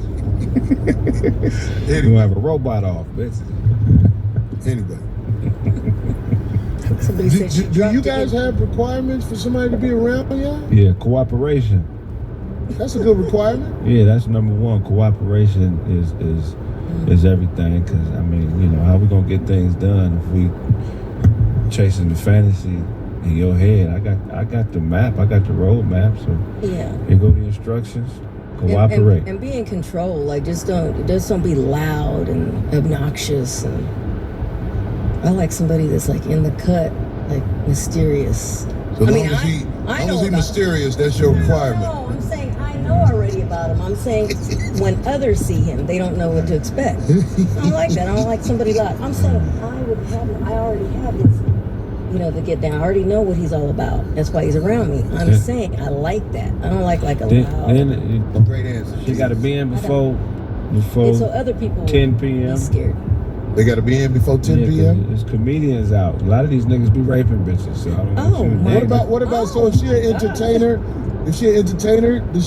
Anyway, gonna have a robot off, bitch. anyway. Somebody said she Do dropped you it guys in. have requirements for somebody to be around y'all? Yeah, cooperation. That's a good requirement. Yeah, that's number one. Cooperation is everything. Cause I mean, how we gonna get things done if we chasing the fantasy in your head? I got the map. I got the road map. So Yeah. here go the instructions. Cooperate. And be in control. Like just don't be loud and obnoxious. And I like somebody that's like in the cut, like mysterious. So long as I he know about mysterious, that's your requirement. No, I'm saying I know already about him. I'm saying when others see him, they don't know what to expect. I don't like that. I don't like somebody loud. I'm saying I already have his, to get down. I already know what he's all about. That's why he's around me. I'm saying I like that. I don't like a loud. Then Great answer. she got to be in before and so other people 10 will p.m. be scared. They got to be in before 10 Yeah, 'cause p.m. There's comedians out. A lot of these niggas be raping bitches. So I don't Oh, want you to my nigga. What about so if she an entertainer, does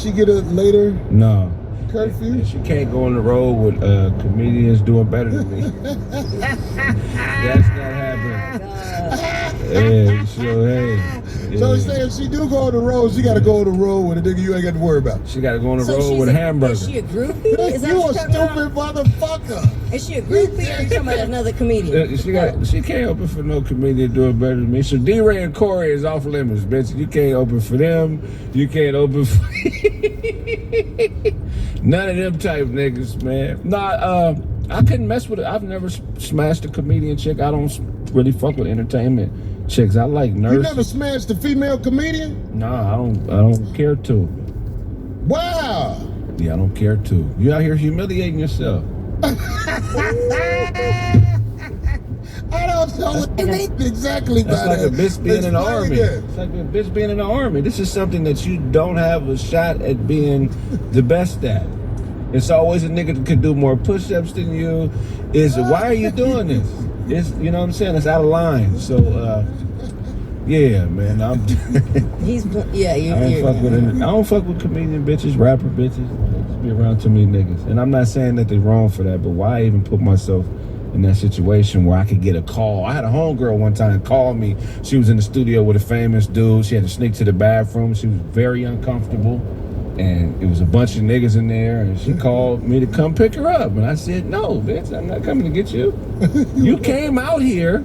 she get a later No. curfew? And she can't go on the road with comedians doing better than me. That's not happening. Yeah, so hey. So yeah. it's saying if she do go on the road, she got to go on the road with a nigga you ain't got to worry about. She got to go on the So road she's with a hamburger. Is she a groupie? Is that You a what you're talking stupid about? motherfucker. Is she a groupie or are you talking about another comedian? She can't open for no comedian doing better than me. So D-Ray and Corey is off limits, bitch. You can't open for them. You can't open for none of them type niggas, man. Nah, I couldn't mess with it. I've never smashed a comedian chick. I don't really fuck with entertainment chicks. I like nurses. You never smashed a female comedian? Nah, I don't care to. Wow. Yeah, I don't care to. You out here humiliating yourself. I don't know what you mean exactly That's by like that. a bitch being in the Explain army. that. It's like a bitch being in the army. This is something that you don't have a shot at being the best at. It's always a nigga that can do more push-ups than you. Why are you doing this? It's, you know what I'm saying? It's out of line. So, yeah, man. I don't fuck with comedian bitches, rapper bitches. Just be around too many niggas. And I'm not saying that they're wrong for that, but why even put myself in that situation where I could get a call? I had a homegirl one time call me. She was in the studio with a famous dude. She had to sneak to the bathroom. She was very uncomfortable. And it was a bunch of niggas in there, and she called me to come pick her up. And I said, no, bitch, I'm not coming to get you. You came out here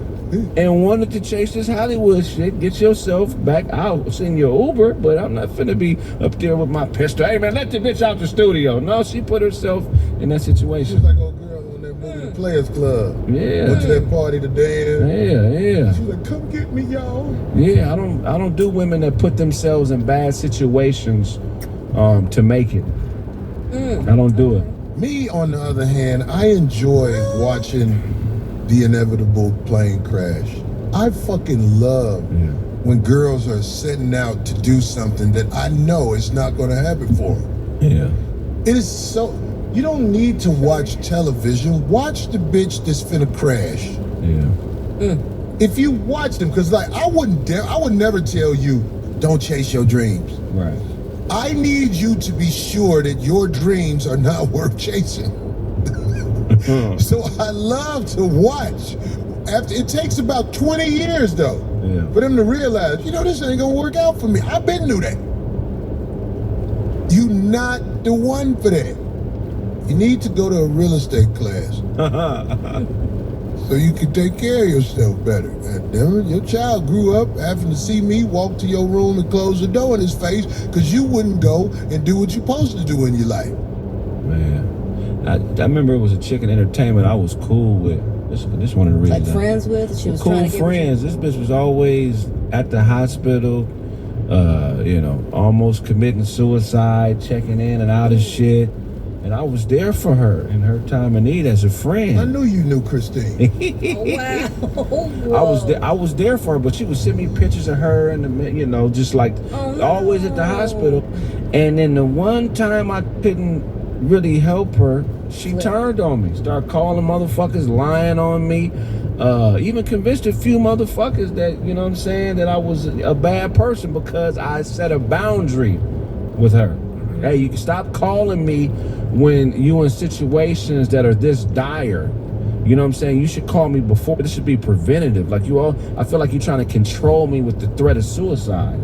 and wanted to chase this Hollywood shit. Get yourself back out. Send your Uber, but I'm not finna be up there with my pistol. Hey, man, let the bitch out the studio. No, she put herself in that She was situation. like old girl on that movie, The Players Club. Yeah. Went to that party to dance. Yeah. She was like, come get me, y'all. Yeah, I don't do women that put themselves in bad situations to make it. I don't do it. Me, on the other hand, I enjoy watching the inevitable plane crash. I fucking love when girls are setting out to do something that I know is not going to happen for them. Yeah. It is so... You don't need to watch television. Watch the bitch that's finna crash. Yeah. If you watch them, because like I would never tell you, don't chase your dreams. Right. I need you to be sure that your dreams are not worth chasing. So I love to watch. After it takes about 20 years though, for them to realize, this ain't gonna work out for me. I been knew that. You not the one for that. You need to go to a real estate class. So you can take care of yourself better. God damn it, your child grew up having to see me walk to your room and close the door in his face because you wouldn't go and do what you're supposed to do in your life. Man, I remember it was a chick in entertainment I was cool with. This one of the reasons. Like friends with? She was cool trying to get friends. This bitch was always at the hospital, almost committing suicide, checking in and out of shit. And I was there for her in her time of need as a friend. I knew you knew Christine. I was there for her, but she would send me pictures of her and just like always at the hospital. And then the one time I couldn't really help her, she turned on me, started calling motherfuckers, lying on me, even convinced a few motherfuckers that, that I was a bad person because I set a boundary with her. Hey, you can stop calling me when you in situations that are this dire. You know what I'm saying? You should call me before. This should be preventative. Like I feel like you're trying to control me with the threat of suicide.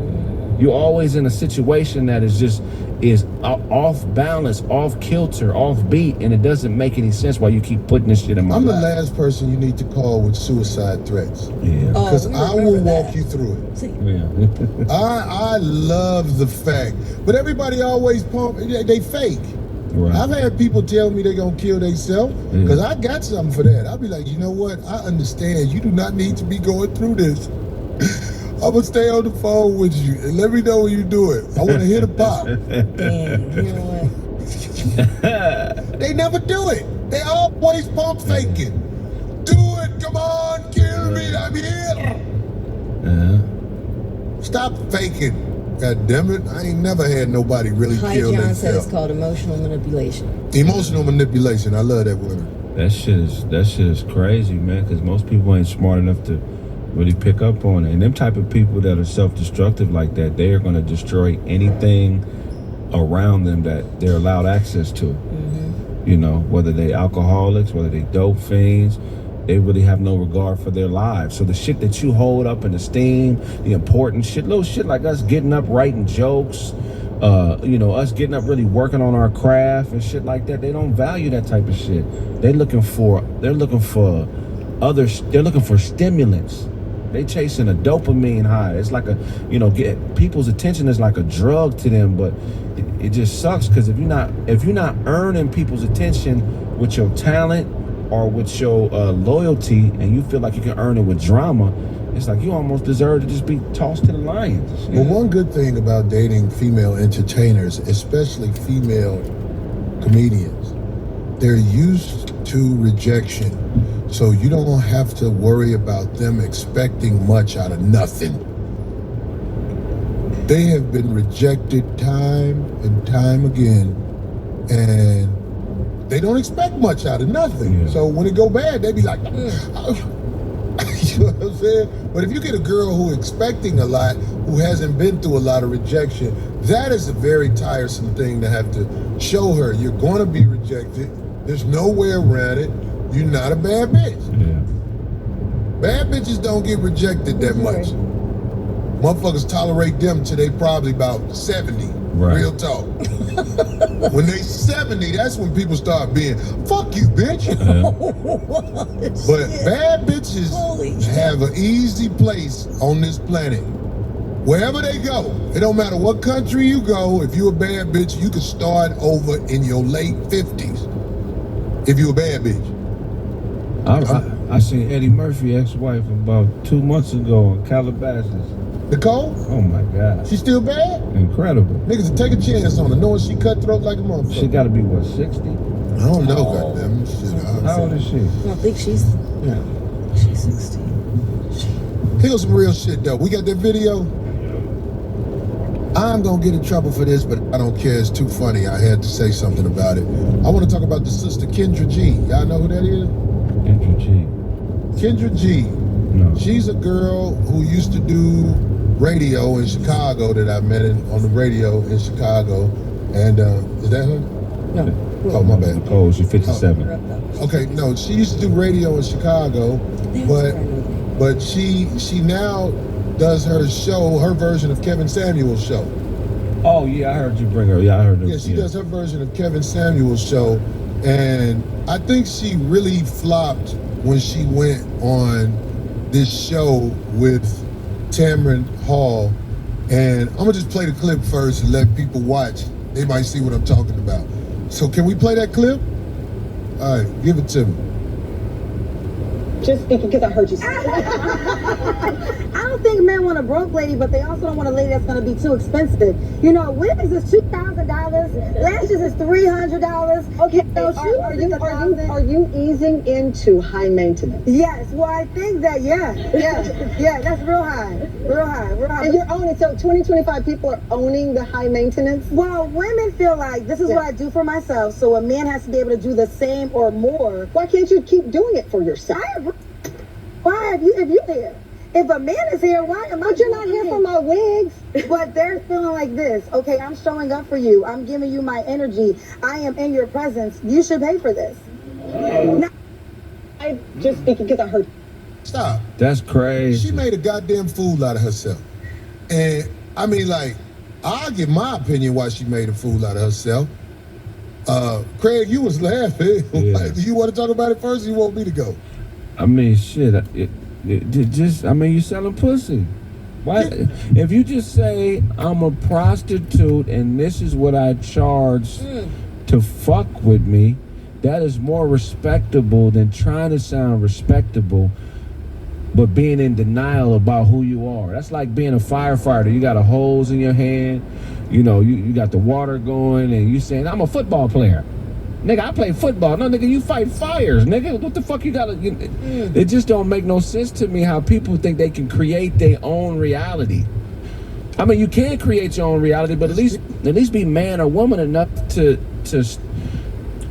You're always in a situation that is off balance, off kilter, off beat, and it doesn't make any sense why you keep putting this shit in my I'm the life. last person you need to call with suicide threats. Yeah. Because I will walk you through it. Yeah. I love the fact. But everybody always they fake. Right. I've had people tell me they're going to kill themselves because I got something for that. I'll be like, you know what? I understand. You do not need to be going through this. I'm going to stay on the phone with you and let me know when you do it. I want to hit a pop. Damn, you know what? They never do it. They always pump faking. Do it. Come on. Kill me. I'm here. Stop faking. God damn it. I ain't never had nobody really Hi, kill John said themselves. it's called emotional manipulation. Emotional manipulation. I love that word. That shit is crazy, man. Because most people ain't smart enough to really pick up on it. And them type of people that are self-destructive like that, they are going to destroy anything around them that they're allowed access to. Mm-hmm. You know, whether they alcoholics, whether they dope fiends, they really have no regard for their lives. So the shit that you hold up in esteem, the important shit, little shit like us getting up writing jokes, you know, us getting up really working on our craft and shit like that, they don't value that type of shit. They're looking for stimulants. They chasing a dopamine high. It's like people's attention is like a drug to them, but it just sucks because if you're not earning people's attention with your talent or with your loyalty, and you feel like you can earn it with drama, it's like you almost deserve to just be tossed to the lions. Well, one good thing about dating female entertainers, especially female comedians, they're used to rejection. So you don't have to worry about them expecting much out of nothing. They have been rejected time and time again, and they don't expect much out of nothing. Yeah. So when it go bad, they be like, you know what I'm saying? But if you get a girl who expecting a lot, who hasn't been through a lot of rejection, that is a very tiresome thing to have to show her. You're going to be rejected. There's no way around it. You're not a bad bitch. Yeah. Bad bitches don't get rejected that much. Motherfuckers tolerate them till they probably about 70. Right. Real talk. When they 70, that's when people start being, fuck you, bitch. But bad bitches have an easy place on this planet. Wherever they go, it don't matter what country you go, if you a bad bitch, you can start over in your late 50s. If you a bad bitch. I seen Eddie Murphy ex-wife about 2 months ago in Calabasas. Nicole? Oh my God. She still bad? Incredible. Niggas take a chance on her, knowing she cutthroat like a motherfucker. She gotta be what, 60? I don't know, goddamn shit. How old is she? I don't think she's 16. Here's some real shit though. We got that video. I'm gonna get in trouble for this, but I don't care. It's too funny. I had to say something about it. I want to talk about the sister Kendra G. Y'all know who that is? Kendra G. Kendra G. No. She's a girl who used to do radio in Chicago that I met on the radio in Chicago. And is that her? No. Oh, my bad. Nicole, she's 57. Okay, no, she used to do radio in Chicago, but she now does her show, her version of Kevin Samuel's show. Oh yeah, I heard you bring her. Yeah, I heard her. Yeah, she does her version of Kevin Samuel's show, and I think she really flopped when she went on this show with Tamron Hall. And I'm gonna just play the clip first and let people watch. They might see what I'm talking about. So can we play that clip? All right, give it to me. Just speaking because I heard you say I don't think men want a broke lady, but they also don't want a lady that's going to be too expensive. You know, wigs is $2,000, lashes is $300. Okay, So are you easing into high maintenance? Yes, well, I think that, yeah, that's real high. And you're owning, so 2025 people are owning the high maintenance? Well, women feel like this is what I do for myself, so a man has to be able to do the same or more. Why can't you keep doing it for yourself? Why, if you here? If a man is here, why am I? But you're not here for my wigs. But they're feeling like this. Okay, I'm showing up for you. I'm giving you my energy. I am in your presence. You should pay for this. I just speaking because I heard. Stop. That's crazy. She made a goddamn fool out of herself. And I mean, like, I'll give my opinion why she made a fool out of herself. Craig, you was laughing. Yeah. Do you want to talk about it first or you want me to go? I mean, shit. You selling pussy. Why? If you just say I'm a prostitute and this is what I charge to fuck with me, that is more respectable than trying to sound respectable, but being in denial about who you are. That's like being a firefighter. You got a hose in your hand. You know, you got the water going, and you saying I'm a football player. Nigga, I play football. No, nigga, you fight fires. Nigga, what the fuck you gotta... It just don't make no sense to me how people think they can create their own reality. I mean, you can create your own reality, but at least be man or woman enough to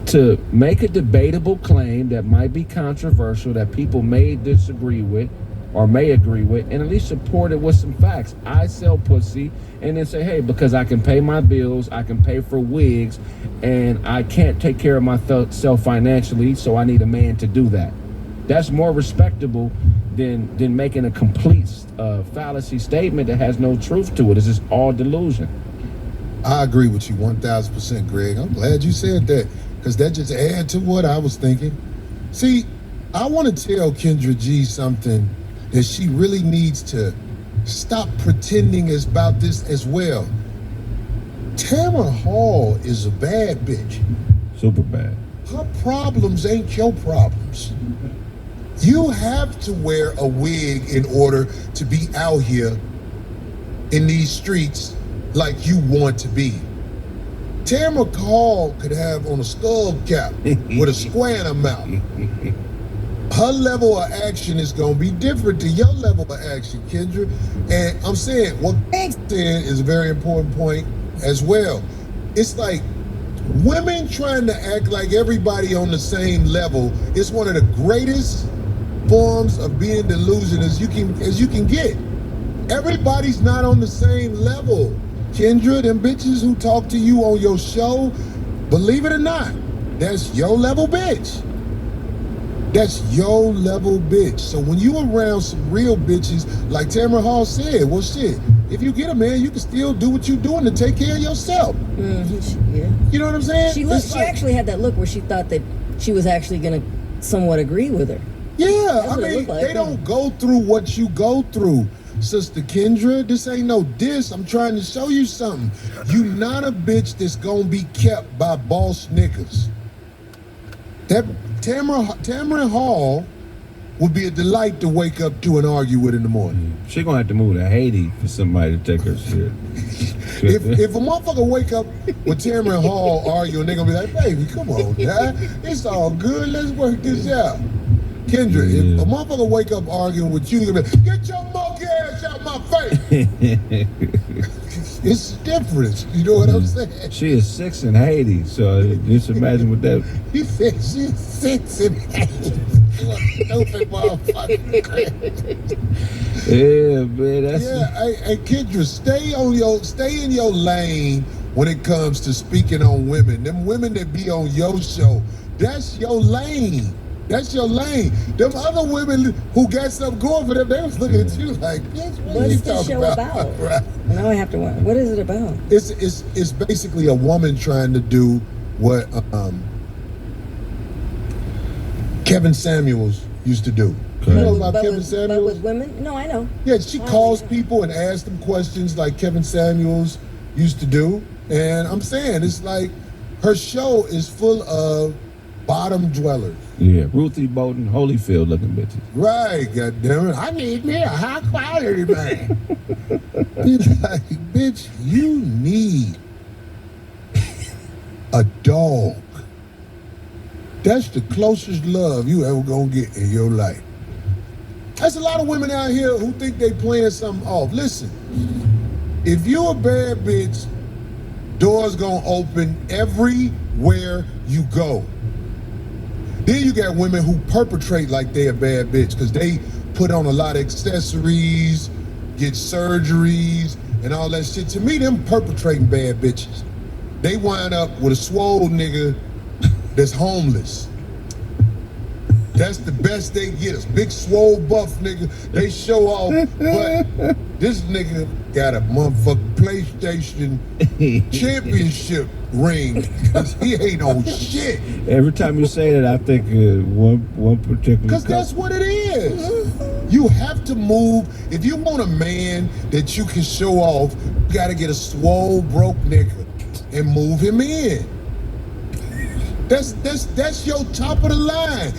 to make a debatable claim that might be controversial, that people may disagree with or may agree with, and at least support it with some facts. I sell pussy, and then say, hey, because I can pay my bills, I can pay for wigs, and I can't take care of myself financially, so I need a man to do that. That's more respectable than making a complete fallacy statement that has no truth to it. It's just all delusion. I agree with you 1,000%, Greg. I'm glad you said that, because that just adds to what I was thinking. See, I want to tell Kendra G something that she really needs to stop pretending is about this as well. Tamara Hall is a bad bitch. Super bad. Her problems ain't your problems. You have to wear a wig in order to be out here in these streets like you want to be. Tamara Hall could have on a skull cap with a square in her mouth. Her level of action is going to be different to your level of action, Kendra. And I'm saying, what Greg said is a very important point as well. It's like women trying to act like everybody on the same level is one of the greatest forms of being delusional as you can get. Everybody's not on the same level. Kendra, them bitches who talk to you on your show, believe it or not, that's your level bitch. That's your level bitch. So when you around some real bitches, like Tamara Hall said, well shit, if you get a man, you can still do what you're doing to take care of yourself. Yeah. You know what I'm saying? She actually had that look where she thought that she was actually going to somewhat agree with her. Yeah, I mean, they don't go through what you go through. Sister Kendra, this ain't no diss. I'm trying to show you something. You not a bitch that's gonna be kept by boss niggas. That Tamara Hall would be a delight to wake up to and argue with in the morning. She gonna have to move to Haiti for somebody to take her shit. If a motherfucker wake up with Tamara Hall arguing, they gonna be like, baby, come on, dad. It's all good. Let's work this out. Kendra, if a motherfucker wake up arguing with you, you're gonna be like, get your monkey ass out my face. It's different. You know what I'm saying? She is 6 in Haiti, so just imagine what that. He said she's 6 in Haiti. Stupid motherfucker. Yeah, man, that's. Yeah, hey, Kendra, stay in your lane when it comes to speaking on women. Them women that be on your show, that's your lane. That's your lane. Them other women who got something going for them, they was looking at you like, bitch, what What's you the talking show about? Right. Now I have to wonder. What is it about? It's basically a woman trying to do what Kevin Samuels used to do. You know about Kevin Samuels? But with women? No, I know. Yeah, she calls people and asks them questions like Kevin Samuels used to do. And I'm saying, it's like her show is full of bottom dwellers. Yeah, Ruthie Bolton, Holyfield looking bitches. Right, goddammit. I need me a high quality man. It's like, bitch, you need a dog. That's the closest love you ever gonna get in your life. There's a lot of women out here who think they playing something off. Listen, if you a bad bitch, doors gonna open everywhere you go. Then you got women who perpetrate like they a bad bitch because they put on a lot of accessories, get surgeries, and all that shit. To me, them perpetrating bad bitches. They wind up with a swole nigga that's homeless. That's the best they get us. Big swole buff nigga. They show off, but this nigga got a motherfucking PlayStation championship ring because he ain't on shit. Every time you say that, I think one particular. Because that's what it is. You have to move. If you want a man that you can show off, you got to get a swole broke nigga and move him in. That's your top of the line.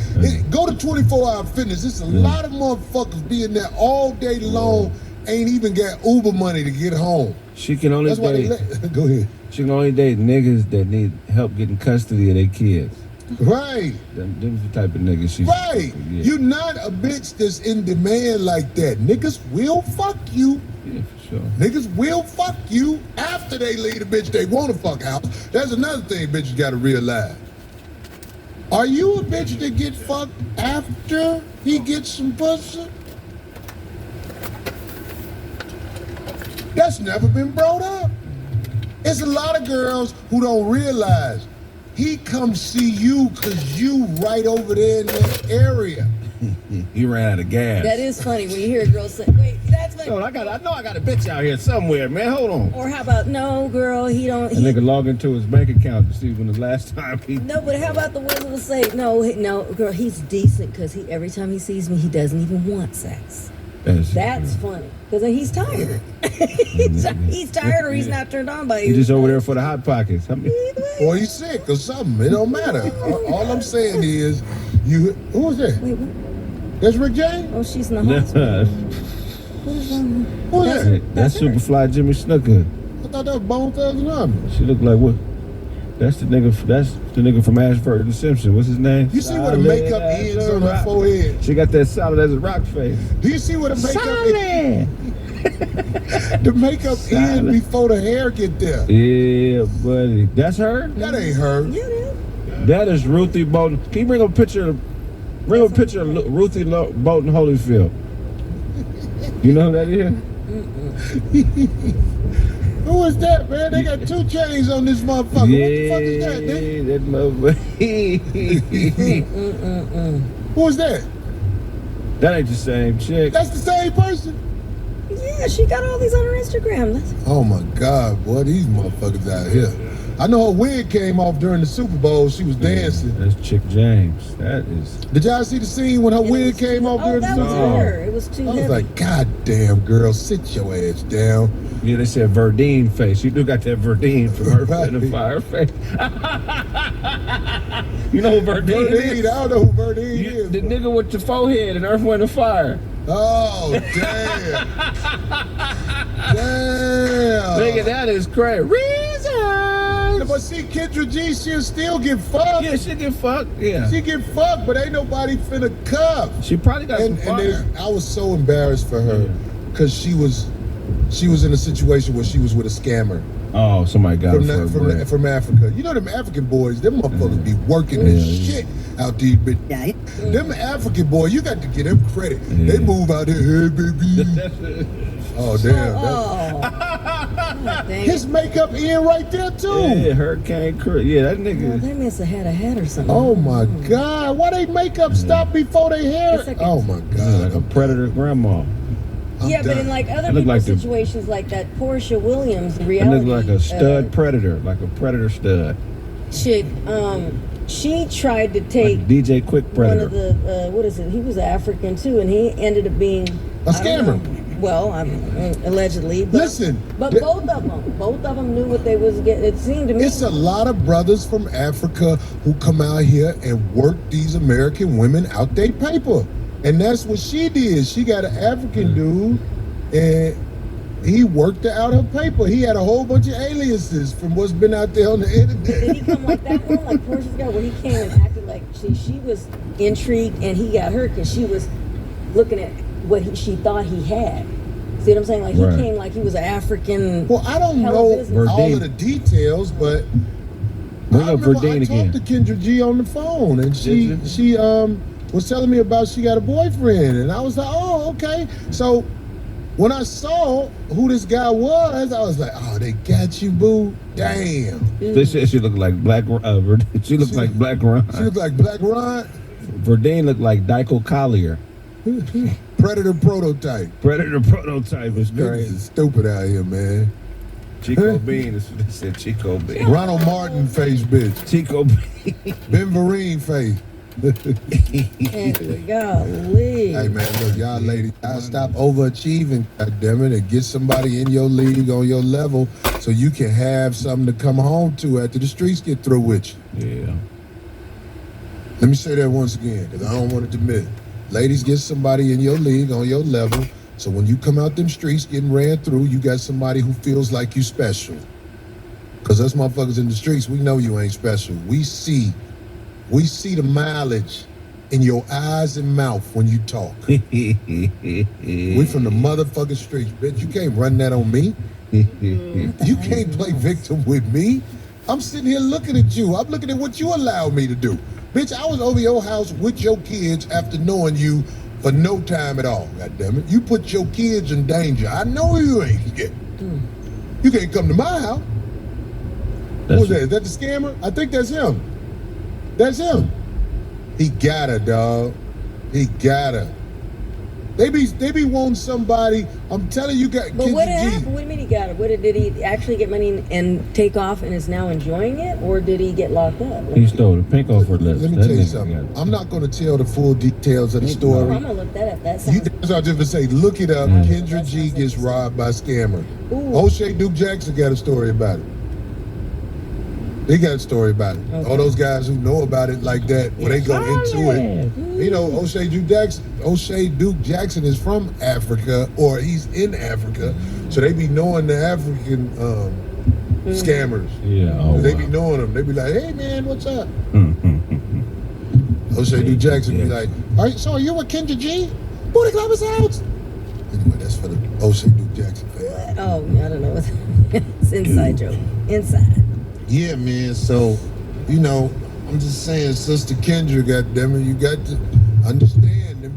Go to 24-hour fitness. It's a lot of motherfuckers being there all day long, ain't even got Uber money to get home. She can only date. Go ahead. She can only date niggas that need help getting custody of their kids. Right. Them's the type of niggas she's. Right. Yeah. You're not a bitch that's in demand like that. Niggas will fuck you. Yeah, for sure. Niggas will fuck you after they leave the bitch they want to fuck out. That's another thing bitches got to realize. Are you a bitch that get fucked after he gets some pussy? That's never been brought up. It's a lot of girls who don't realize he come see you because you right over there in that area. He ran out of gas. That is funny when you hear a girl say, wait, that's funny. No, I know I got a bitch out here somewhere, man. Hold on. Or how about, no, girl, he don't. A nigga log into his bank account to see when the last time he. No, but how about the ones that will say, no, girl, he's decent because every time he sees me, he doesn't even want sex. That's funny because he's tired. he's tired or he's not turned on by you. He's just over there for the hot pockets. Or he's sick or something. It don't matter. All I'm saying is, who was that? Wait, what? That's Rick James? Oh, she's in the hospital. Who was that? That's Superfly Jimmy Snooker. I thought that was Bone Thugs and Harmony. She looked like what? That's the nigga from Ashford and the Simpsons. What's his name? You see where the makeup ends on her forehead? She got that solid as a rock face. Do you see where the makeup the makeup ends before the hair get there? Yeah, buddy. That's her? That ain't her. Yeah, it is. That is Ruthie Bolton. Can you bring a picture of Ruthie Bolton Holyfield? You know who that is? Who is that, man? They got 2 chains on this motherfucker. Yeah, What the fuck is that, nigga? that motherfucker. Who is that? That ain't the same chick. That's the same person? Yeah, she got all these on her Instagram. Oh my God, boy, these motherfuckers out here. I know her wig came off during the Super Bowl. She was dancing. That's Chick James. That is. Did y'all see the scene when her wig came off during the that Super was Bowl? her. It was too I was heavy. like, God damn, girl, sit your ass down. Yeah, they said Verdine face. You do got that Verdine from Earth, Wind and Fire face. You know who Verdine is? I don't know who Verdine is. The nigga with the forehead in Earth, Wind and Fire. Oh, damn. Damn. Nigga, that is crazy. Reasons. But see, Kendra G, she'll still get fucked. Yeah, she get fucked. Yeah. She get fucked, but ain't nobody finna cuff. She probably got some fire. I was so embarrassed for her because she was in a situation where she was with a scammer Oh, somebody got it for bread. from Africa. You know them African boys, them motherfuckers be working this shit out these bitches. Them African boys, you got to give them credit. They move out there, hey baby. Oh damn. His makeup in right there too. Yeah, Hurricane Chris. Yeah, that nigga. Oh, they must have had a hat or something. Oh my God! Why they makeup stop before they hair? Like Oh my God! Like a predator grandma. Yeah, but in like other look people's like situations, like that Portia Williams That reality look like a stud predator, like a predator stud. chick, she tried to take Like DJ Quick one Predator. of the what is it? He was African too, and he ended up being A scammer. Well, allegedly. But, Listen, but both of them knew what they was getting. It seemed to me. It's a lot of brothers from Africa who come out here and work these American women out their paper. And that's what she did. She got an African dude and he worked her out her paper. He had a whole bunch of aliases from what's been out there on the internet. Did he come like that one, like Portia's guy, where he came and acted like she was intrigued and he got hurt because she was looking at what she thought he had. See what I'm saying? Like he came like he was an African. Well, I don't know all of the details, but Bring up I Verdine again. talked to Kendra G on the phone, and she was telling me about she got a boyfriend, and I was like, oh, okay. So when I saw who this guy was, I was like, oh, they got you, boo. Damn. They said she looked like Black. She looked like Black Ron. She looked like Black Ron. Verdine looked like Dykel Collier. Predator prototype. Predator prototype is Niggas crazy. is stupid out here, man. Chico Bean. They said Chico Bean. Ronald Martin face, bitch. Chico Bean. Ben Vereen face. Golly. Hey man, look, y'all ladies, y'all stop overachieving, goddammit, and get somebody in your league on your level so you can have something to come home to after the streets get through with you. Yeah. Let me say that once again, because I don't want it to miss. Ladies, get somebody in your league on your level so when you come out them streets getting ran through, you got somebody who feels like you special. Because us motherfuckers in the streets, we know you ain't special. We see the mileage in your eyes and mouth when you talk. We from the motherfucking streets, bitch. You can't run that on me. You can't play victim with me. I'm sitting here looking at you. I'm looking at what you allow me to do. Bitch, I was over your house with your kids after knowing you for no time at all. God damn it. You put your kids in danger. I know you ain't get. You can't come to my house. Who's that? Is that the scammer? I think that's him. That's him. He got her, dog. He got her. They be wanting somebody. I'm telling you, got. But what happened? What do you mean he got it? Did he actually get money and take off and is now enjoying it, or did he get locked up? He stole the pink off her lips. Let me tell you something. I'm not going to tell the full details of the story. I'm gonna look that up. That sounds. That's what I was just gonna say. Look it up. Kendra G gets robbed by scammer. O'Shea Duke Jackson got a story about it. They got a story about it. Okay. All those guys who know about it like that, when they go into it. You know, O'Shea Duke Jackson is from Africa, or he's in Africa, so they be knowing the African scammers. Yeah, they be knowing them. They be like, "Hey man, what's up?" O'Shea Duke Jackson be like, "All right, so are you with Kendra G? Booty Club is out." Anyway, that's for the O'Shea Duke Jackson fan. Oh, I don't know. It's inside joke. Inside. Yeah, man. So, you know, I'm just saying, Sister Kendra, goddammit, you got to understand them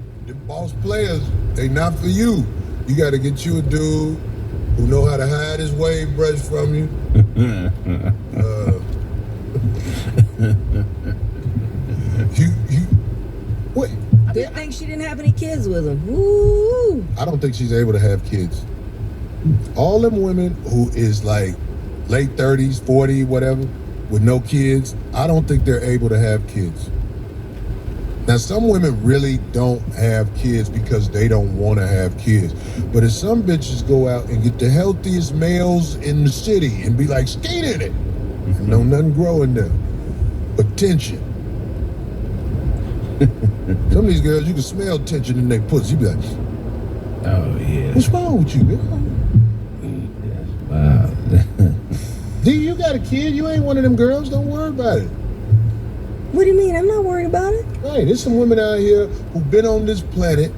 boss players, they not for you. You got to get you a dude who know how to hide his wave brush from you. What? Good thing she didn't have any kids with him. Woo! I don't think she's able to have kids. All them women who is like late 30s, 40, whatever, with no kids, I don't think they're able to have kids. Now, some women really don't have kids because they don't want to have kids. But if some bitches go out and get the healthiest males in the city and be like, skate in it, and no nothing growing there but tension. Some of these girls, you can smell tension in their pussy. You be like, oh, yeah. What's wrong with you, man? Wow. D, you got a kid. You ain't one of them girls. Don't worry about it. What do you mean? I'm not worried about it. Right. There's some women out here who've been on this planet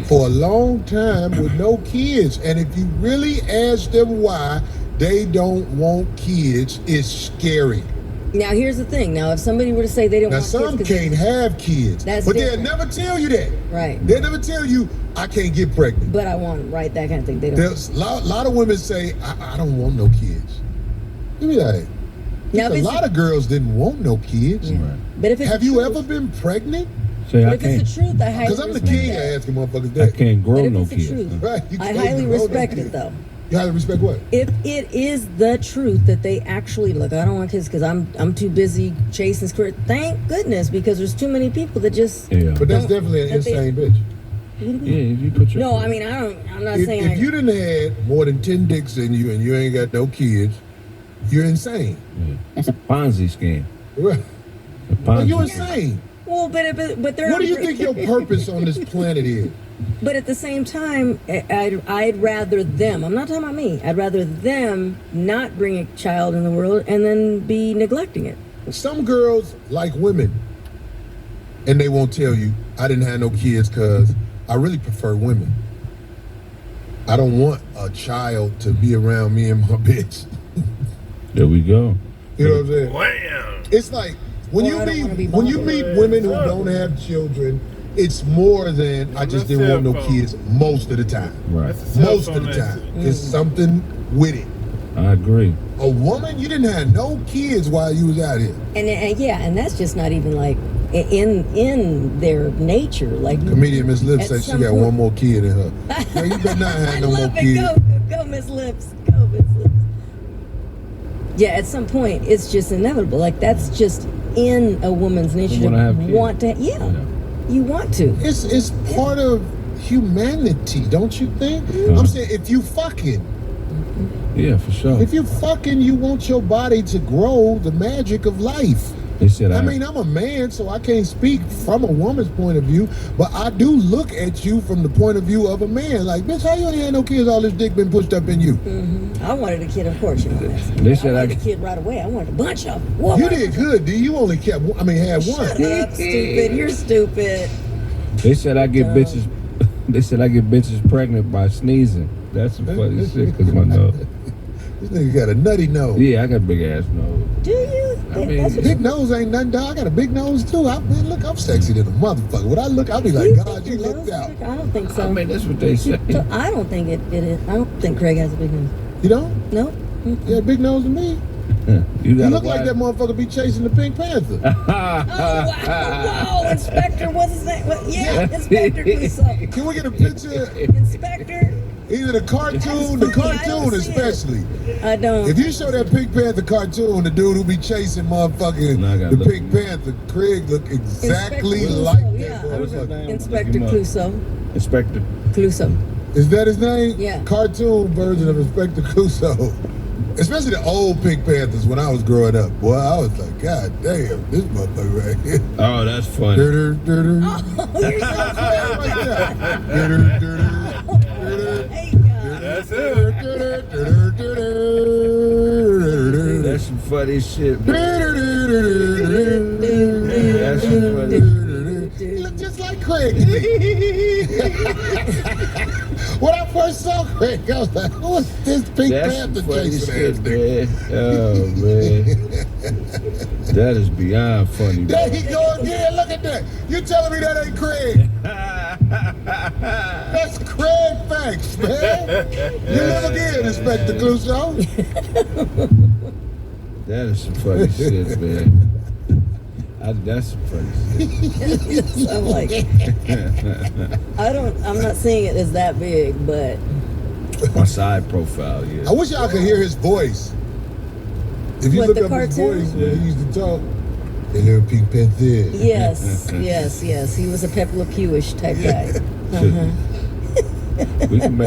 for a long time with no kids. And if you really ask them why they don't want kids, it's scary. Now, here's the thing. Now, if somebody were to say they don't want some kids... can't have kids. That's but different. They'll never tell you that. Right. They'll never tell you, I can't get pregnant. But I want them, right? That kind of thing. They don't. There's a lot of women say, I don't want no kids. You be like, now, a lot of girls didn't want no kids. Yeah. Right. But if it's have you ever been pregnant? Say, but if it's the truth, I highly Because I'm the respect king that. of asking motherfuckers I that. can't grow But if no it's the kids. truth, Right, you I can't highly grow no respect kids. it, though. You highly respect what? If it is the truth that they actually look, I don't want kids because I'm too busy chasing career. Thank goodness, because there's too many people that just. Yeah. But that's definitely an that they- insane bitch. Yeah, you put your. No, I mean I'm not saying. If you didn't have more than 10 dicks in you and you ain't got no kids, you're insane. Yeah. It's a Ponzi scheme. Right. A Ponzi You're scheme. insane. Well, but they're. What do you think your purpose on this planet is? But at the same time, I'd rather them. I'm not talking about me. I'd rather them not bring a child in the world and then be neglecting it. Some girls like women, and they won't tell you, I didn't have no kids because I really prefer women. I don't want a child to be around me and my bitch. There we go. You know what I'm saying? Wham! It's like when Well, I don't wanna be you bothered. meet women who don't have children, it's more than I just didn't want no kids most of the time. Right. That's a cell Most of phone the time. answer. It's something with it. I agree. A woman, you didn't have no kids while you was out here. And that's just not even like in their nature. Like Comedian Miss Lips At said she some got point- one more kid in her. Girl, you better not I have no more love it. kids. Go, Miss Lips. Go, Miss Lips. Yeah, at some point, it's just inevitable. Like that's just in a woman's nature wanna have kids. want to. Yeah, you want to. It's part of humanity, don't you think? I'm saying if you fucking, Yeah, for sure. if you fucking, you want your body to grow the magic of life. They said I mean, I'm a man, so I can't speak from a woman's point of view, but I do look at you from the point of view of a man. Like, bitch, how you ain't had no kids? All this dick been pushed up in you. I wanted a kid, of course. You know, They said I I wanted a kid right away. I wanted a bunch of them. Whoa, You did good, D. You only kept, had one. Shut up, stupid. You're stupid. They said I get bitches. They said I get bitches pregnant by sneezing. That's some funny shit. Cause my nose. This nigga got a nutty nose. Yeah, I got a big ass nose. Do you? That's what Big nose ain't nothing, dog. I got a big nose too. Man, look, I'm sexy than a motherfucker. When I look, I'll be like, God, you looked out. I don't think so. I mean, that's what they say. I don't think it is. I don't think Craig has a big nose. You don't? No. You got a big nose to me. You You got look like that motherfucker be chasing the Pink Panther. Oh, wow. Inspector, what's his name? Yeah, Inspector Clouseau. Can we get a picture? Inspector. Either the cartoon, That's funny. I don't see it. especially. I don't. If you show that Pink Panther cartoon, the dude who be chasing motherfucking No, I gotta the look. Pink Panther, Craig look exactly Inspector like Clouseau, that yeah. motherfucker. Inspector Clouseau. Inspector. Clouseau. Is that his name? Yeah. Cartoon version of Inspector Clouseau. Especially the old Pink Panthers when I was growing up. Boy, I was like, God damn, this motherfucker right here. Oh, that's funny. Durr, durr, durr. Oh, you're so cool. Like that. Durr, durr, durr, durr. Hey, God. That's it. That's some funny shit, man. That's some funny. You look just like Craig. When I first saw Craig, I was like, who is this Pink That's Panther some funny chasing ass shit, nigga? man. Oh, man. That is beyond funny, There man. he go again. Look at that. You telling me that ain't Craig? That's Craig facts, man. You live again, Inspector Clouseau. That is some funny shit, man. That's some funny shit. I'm like, I'm not seeing it as that big, but My side profile, yeah. I wish y'all could hear his voice. If you What, look the up his cartoon? voice when he used to talk, hello, Pink Panther. yes. He was a Pepe Le Pew-ish type guy. Uh-huh.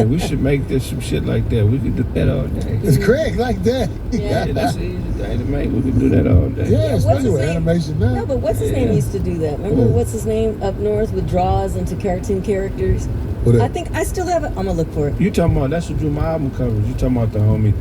We should make this some shit like that. We could do that all day. It's Craig like that. Yeah. Yeah, that's easy thing to make. We could do that all day. Yeah, What's especially his with name? animation now. No, but what's his name used to do that? Remember Who? what's his name up north with draws into cartoon characters? What I up? think I still have it. I'm gonna look for it. You talking about, that's who drew my album covers. You talking about the homie.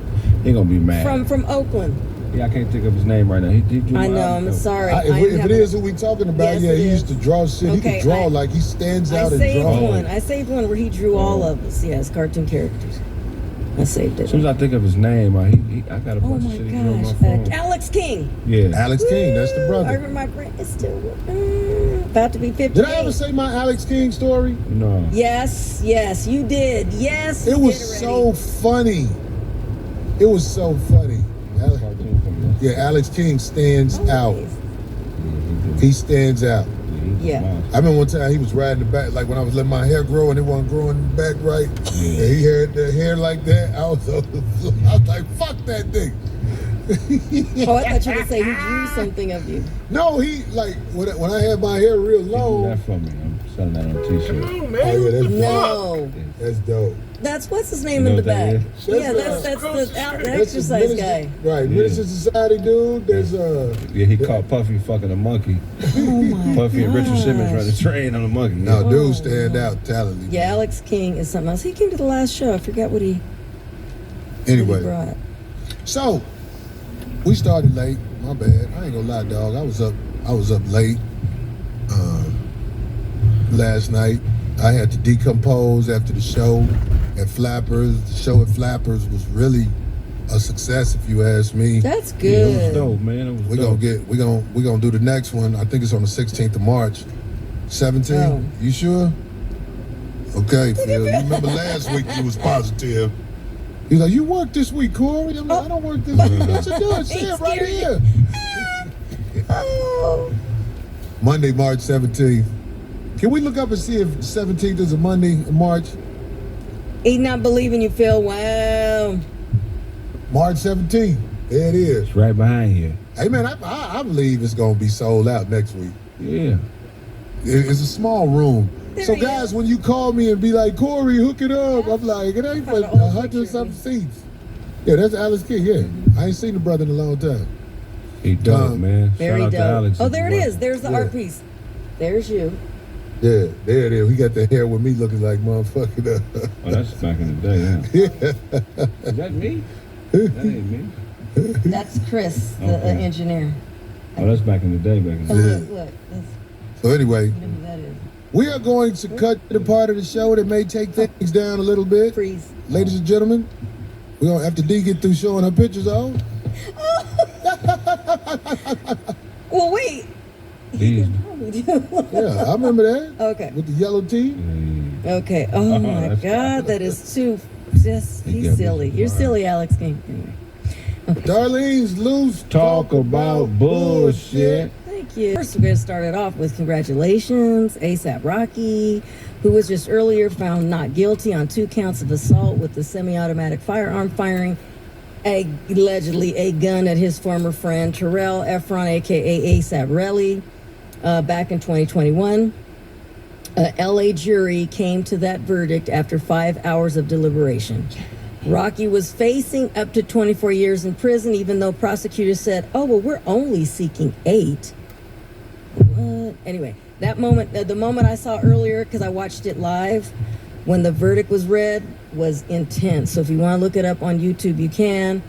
He gonna be mad. From Oakland. Yeah, I can't think of his name right now. He drew my I know. album I'm cover. sorry. If it is who we talking about, Yes, yeah, it he is. used to draw shit. He Okay, could draw like he stands I out and saved draw. one. I saved one where he drew all of us. Yes, cartoon characters. I saved As soon it. as I think of his name, I got a Oh bunch of my shit he drew on my gosh. phone. Alex King. Yeah. Alex King, that's the I brother. remember my brain is still about to be 58. Did I ever say my Alex King story? No. Yes, you did. Yes, It you was did so already. funny. It was so funny. Cartoon from Yeah, Alex King stands Oh, out. nice. He stands out. Yeah. I remember one time he was riding the back, like when I was letting my hair grow and it wasn't growing back right. And he had the hair like that. I was like, fuck that thing. Oh, I thought you were going to say he drew something of you. No, he like when I had my hair real Do long. that for me. I'm selling that on t-shirt. Come on, Oh man. yeah, that's No. That's dope. That's what's his You name know in the what that back. is? Yeah, That's that's the That's the exercise Minister- guy. Right, Minister Society dude. There's Yeah, he caught Puffy fucking a monkey. Oh my Puffy and Richard Simmons gosh. running the train on a monkey. no Oh. dude stand out talently. Yeah, Alex King is something else. He came to the last show. I forgot what he Anyway, brought. so we started late. My bad. I ain't gonna lie, dog. I was up late last night. I had to decompose after the show at Flappers. The show at Flappers was really a success, if you ask me. That's Yeah, it was good. dope, man. It was We're dope. gonna do the next one. I think it's on the 16th of March. 17th. Oh. You sure? Okay, Phil. You remember last week you was positive. He's like, you work this week, Corey. I'm like, I don't work this week. I said, do it. Say it right scared here. Oh. Monday, March 17th. Can we look up and see if 17th is a Monday in March? He not believing you, Phil. Wow. March 17th. There it is. It's right behind here. Hey, man, I believe it's going to be sold out next week. Yeah. It's a small room. There So, he guys, is. when you call me and be like, Corey, hook it up, I'm like, it ain't for Found an old 100 something picture. seats. Yeah, that's Alex King, yeah. I ain't seen the brother in a long time. He dope, man. Very Shout out dope. to Alex. Oh, there it is. There's the Yeah. art piece. There's you. Yeah, there it is. He got the hair with me looking like motherfucking. Oh, that's back in the day, huh? Yeah. Is that me? That ain't me. That's Chris, the Okay. engineer. Oh, that's back in the day, back in Oh, the day. look, look. That's, So anyway, you know who that is. we are going to cut the part of the show that may take things down a little bit. Freeze. Ladies and gentlemen, we're going to, after D get through showing her pictures off, Well, wait. These. Yeah, I remember that. Okay. With the yellow tee. Okay. Oh my that's God, that is too. Just He he's got me silly. You're wild. silly, Alex King. Anyway. Darlene's loose. Talk about bullshit. Thank you. First, we're going to start it off with congratulations, ASAP Rocky, who was just earlier found not guilty on 2 counts of assault with a semi-automatic firearm, firing allegedly a gun at his former friend Terrell Efron, aka ASAP Relly, back in 2021. LA jury came to that verdict after 5 hours of deliberation. Rocky was facing up to 24 years in prison, even though prosecutors said, oh, well, we're only seeking 8. What? Anyway, that moment, the moment I saw earlier, because I watched it live, when the verdict was read, was intense. So if you want to look it up on YouTube, you can.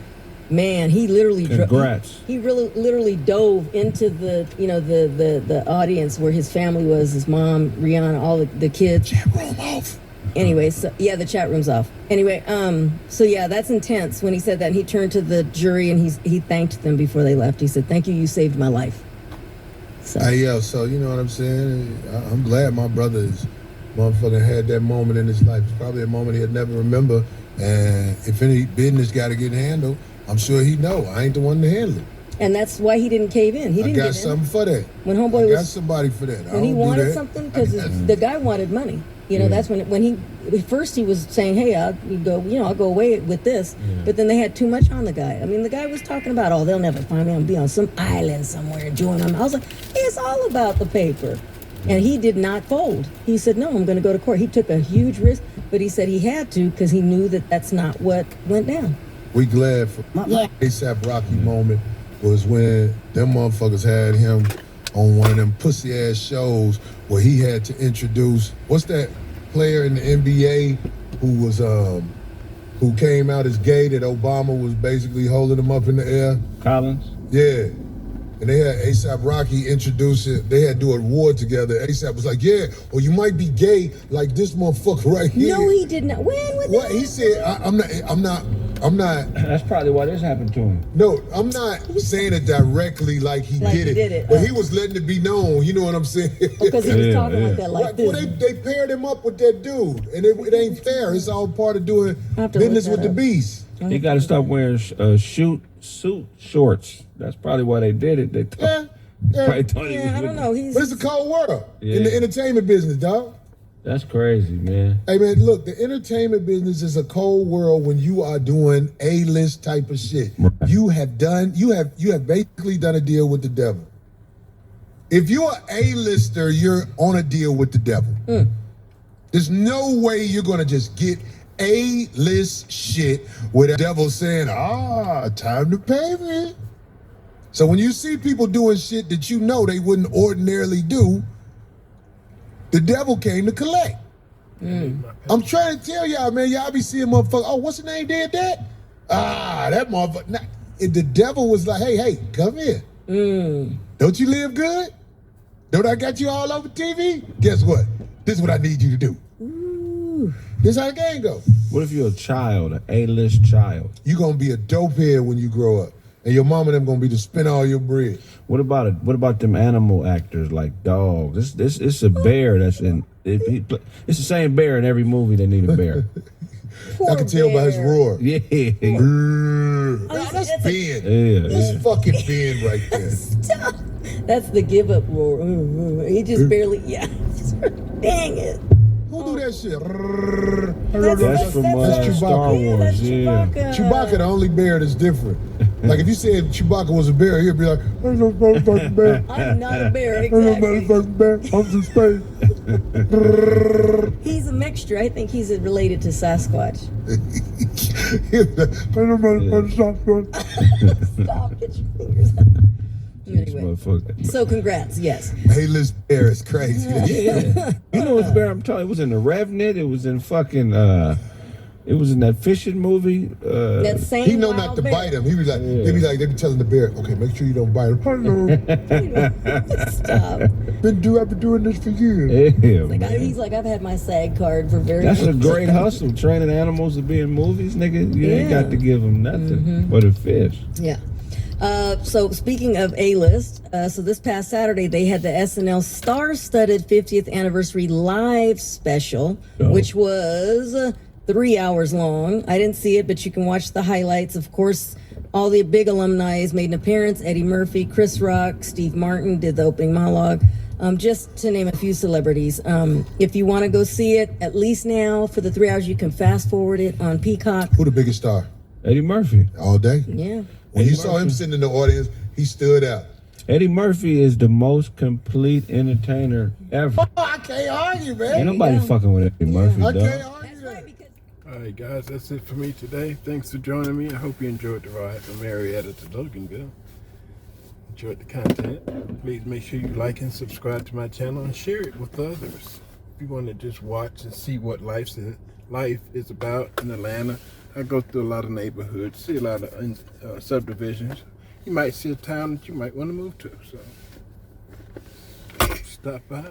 Man, he literally Congrats. he really literally dove into the the audience where his family was, his mom, Rihanna, all the kids. Chat room off. Anyway, so yeah, the chat room's off. Anyway, so yeah, that's intense when he said that. And he turned to the jury and he thanked them before they left. He said, "Thank you, you saved my life." So Hey, yo, so you know what I'm saying? I'm glad my brother is motherfucking had that moment in his life. It's probably a moment he'll never remember. And if any business got to get handled, I'm sure he know. I ain't the one to handle it. and that's why he didn't cave in. He I didn't got give in. something for that. When homeboy I got was somebody for that. when he wanted something, because the guy wanted money. You know, Yeah. that's when he first he was saying, "Hey, I'll go away with this," but then they had too much on the guy. I mean, the guy was talking about, "Oh, they'll never find me. I'm gonna be on some island somewhere enjoying them." I was like, "It's all about the paper," and he did not fold. He said, "No, I'm going to go to court." He took a huge risk, but he said he had to because he knew that that's not what went down. We glad for ASAP Rocky moment was when them motherfuckers had him on one of them pussy ass shows where he had to introduce what's that player in the NBA who was who came out as gay that Obama was basically holding him up in the air. Collins. Yeah. And they had ASAP Rocky introduce it. They had to do an award together. ASAP was like, "Yeah, or you might be gay like this motherfucker right here." No, he did not. When was What that? he said, I'm not. That's probably why this happened to him. No, I'm not saying it directly like he Like did he it, did it, but he was letting it be known. You know what I'm saying? Because he was Yeah, talking yeah. like that, like Right, this. well, they paired him up with that dude, and it ain't fair. It's all part of doing I have to business look with that the up. beast. He got to stop wearing suit shorts. That's probably why they did it. They Yeah, yeah. probably thought he Yeah, was I don't with- know. He's But it's a cold world in Yeah. the entertainment business, dog. That's crazy, man. Hey man, look, the entertainment business is a cold world when you are doing A-list type of shit. Right. You have basically done a deal with the devil. If you're an A-lister, you're on a deal with the devil. There's no way you're gonna just get A-list shit with the devil saying, time to pay me. So when you see people doing shit that you know they wouldn't ordinarily do, the devil came to collect. I'm trying to tell y'all, man, y'all be seeing motherfuckers, oh, what's the name did that? That motherfucker. Nah, the devil was like, hey, come here. Don't you live good? Don't I got you all over TV? Guess what? This is what I need you to do. This is how the game go. What if you're a child, an A-list child? You gonna be a dope head when you grow up. And your mama and them gonna be to spend all your bread. What about it? What about them animal actors like dogs? It's a bear that's in. It's the same bear in every movie. They need a bear. poor I can tell by his bear. roar. Yeah. That's Ben. Yeah. That's fucking Ben right there. That's the give up roar. He just barely, dang it. Who do that shit? That's from That's Star Chewbacca. Wars. That's Yeah. Chewbacca. Chewbacca, the only bear that's different. Like if you said Chewbacca was a bear, he'd be like, "Ain't no motherfucking bear. I'm not a bear, Ain't no exactly. motherfucking bear. I'm from space." He's a mixture. I think he's related to Sasquatch. Ain't no motherfucking Sasquatch. Stop, get your fingers out. This Anyway, motherfucker. so congrats, yes. A-list bear is crazy. Yeah. You know what's bear? I'm telling you, it was in The Revenant. It was in fucking. It was in that fishing movie. That same He know wild not to bear. bite him. He was like, they be telling the bear, okay, make sure you don't bite him. Stop. I've been doing this for years. Yeah, Like, man. he's like, I've had my SAG card for very That's a long great time. hustle. Training animals to be in movies, nigga. You ain't Yeah. got to give them nothing but a fish. Yeah. So speaking of A-list, so this past Saturday they had the SNL star-studded 50th anniversary live special, which was 3 hours long. I didn't see it, but you can watch the highlights. Of course, all the big alumni made an appearance. Eddie Murphy, Chris Rock, Steve Martin did the opening monologue. Just to name a few celebrities. If you want to go see it, at least now for the 3 hours, you can fast forward it on Peacock. Who the biggest star? Eddie Murphy. All day? Yeah. When you saw him sitting in the audience, he stood out. Eddie Murphy is the most complete entertainer ever. I can't argue, man. Ain't nobody fucking with Eddie Murphy, I dog. can't argue that. All right, guys, that's it for me today. Thanks for joining me. I hope you enjoyed the ride from Marietta to Loganville. Enjoyed the content. Please make sure you like and subscribe to my channel and share it with others. If you want to just watch and see what life is about in Atlanta, I go through a lot of neighborhoods, see a lot of subdivisions. You might see a town that you might want to move to. So stop by,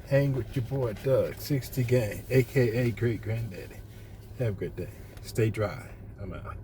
hang with your boy Doug, 60 Gang, aka Great Granddaddy. Have a good day. Stay dry. I'm out.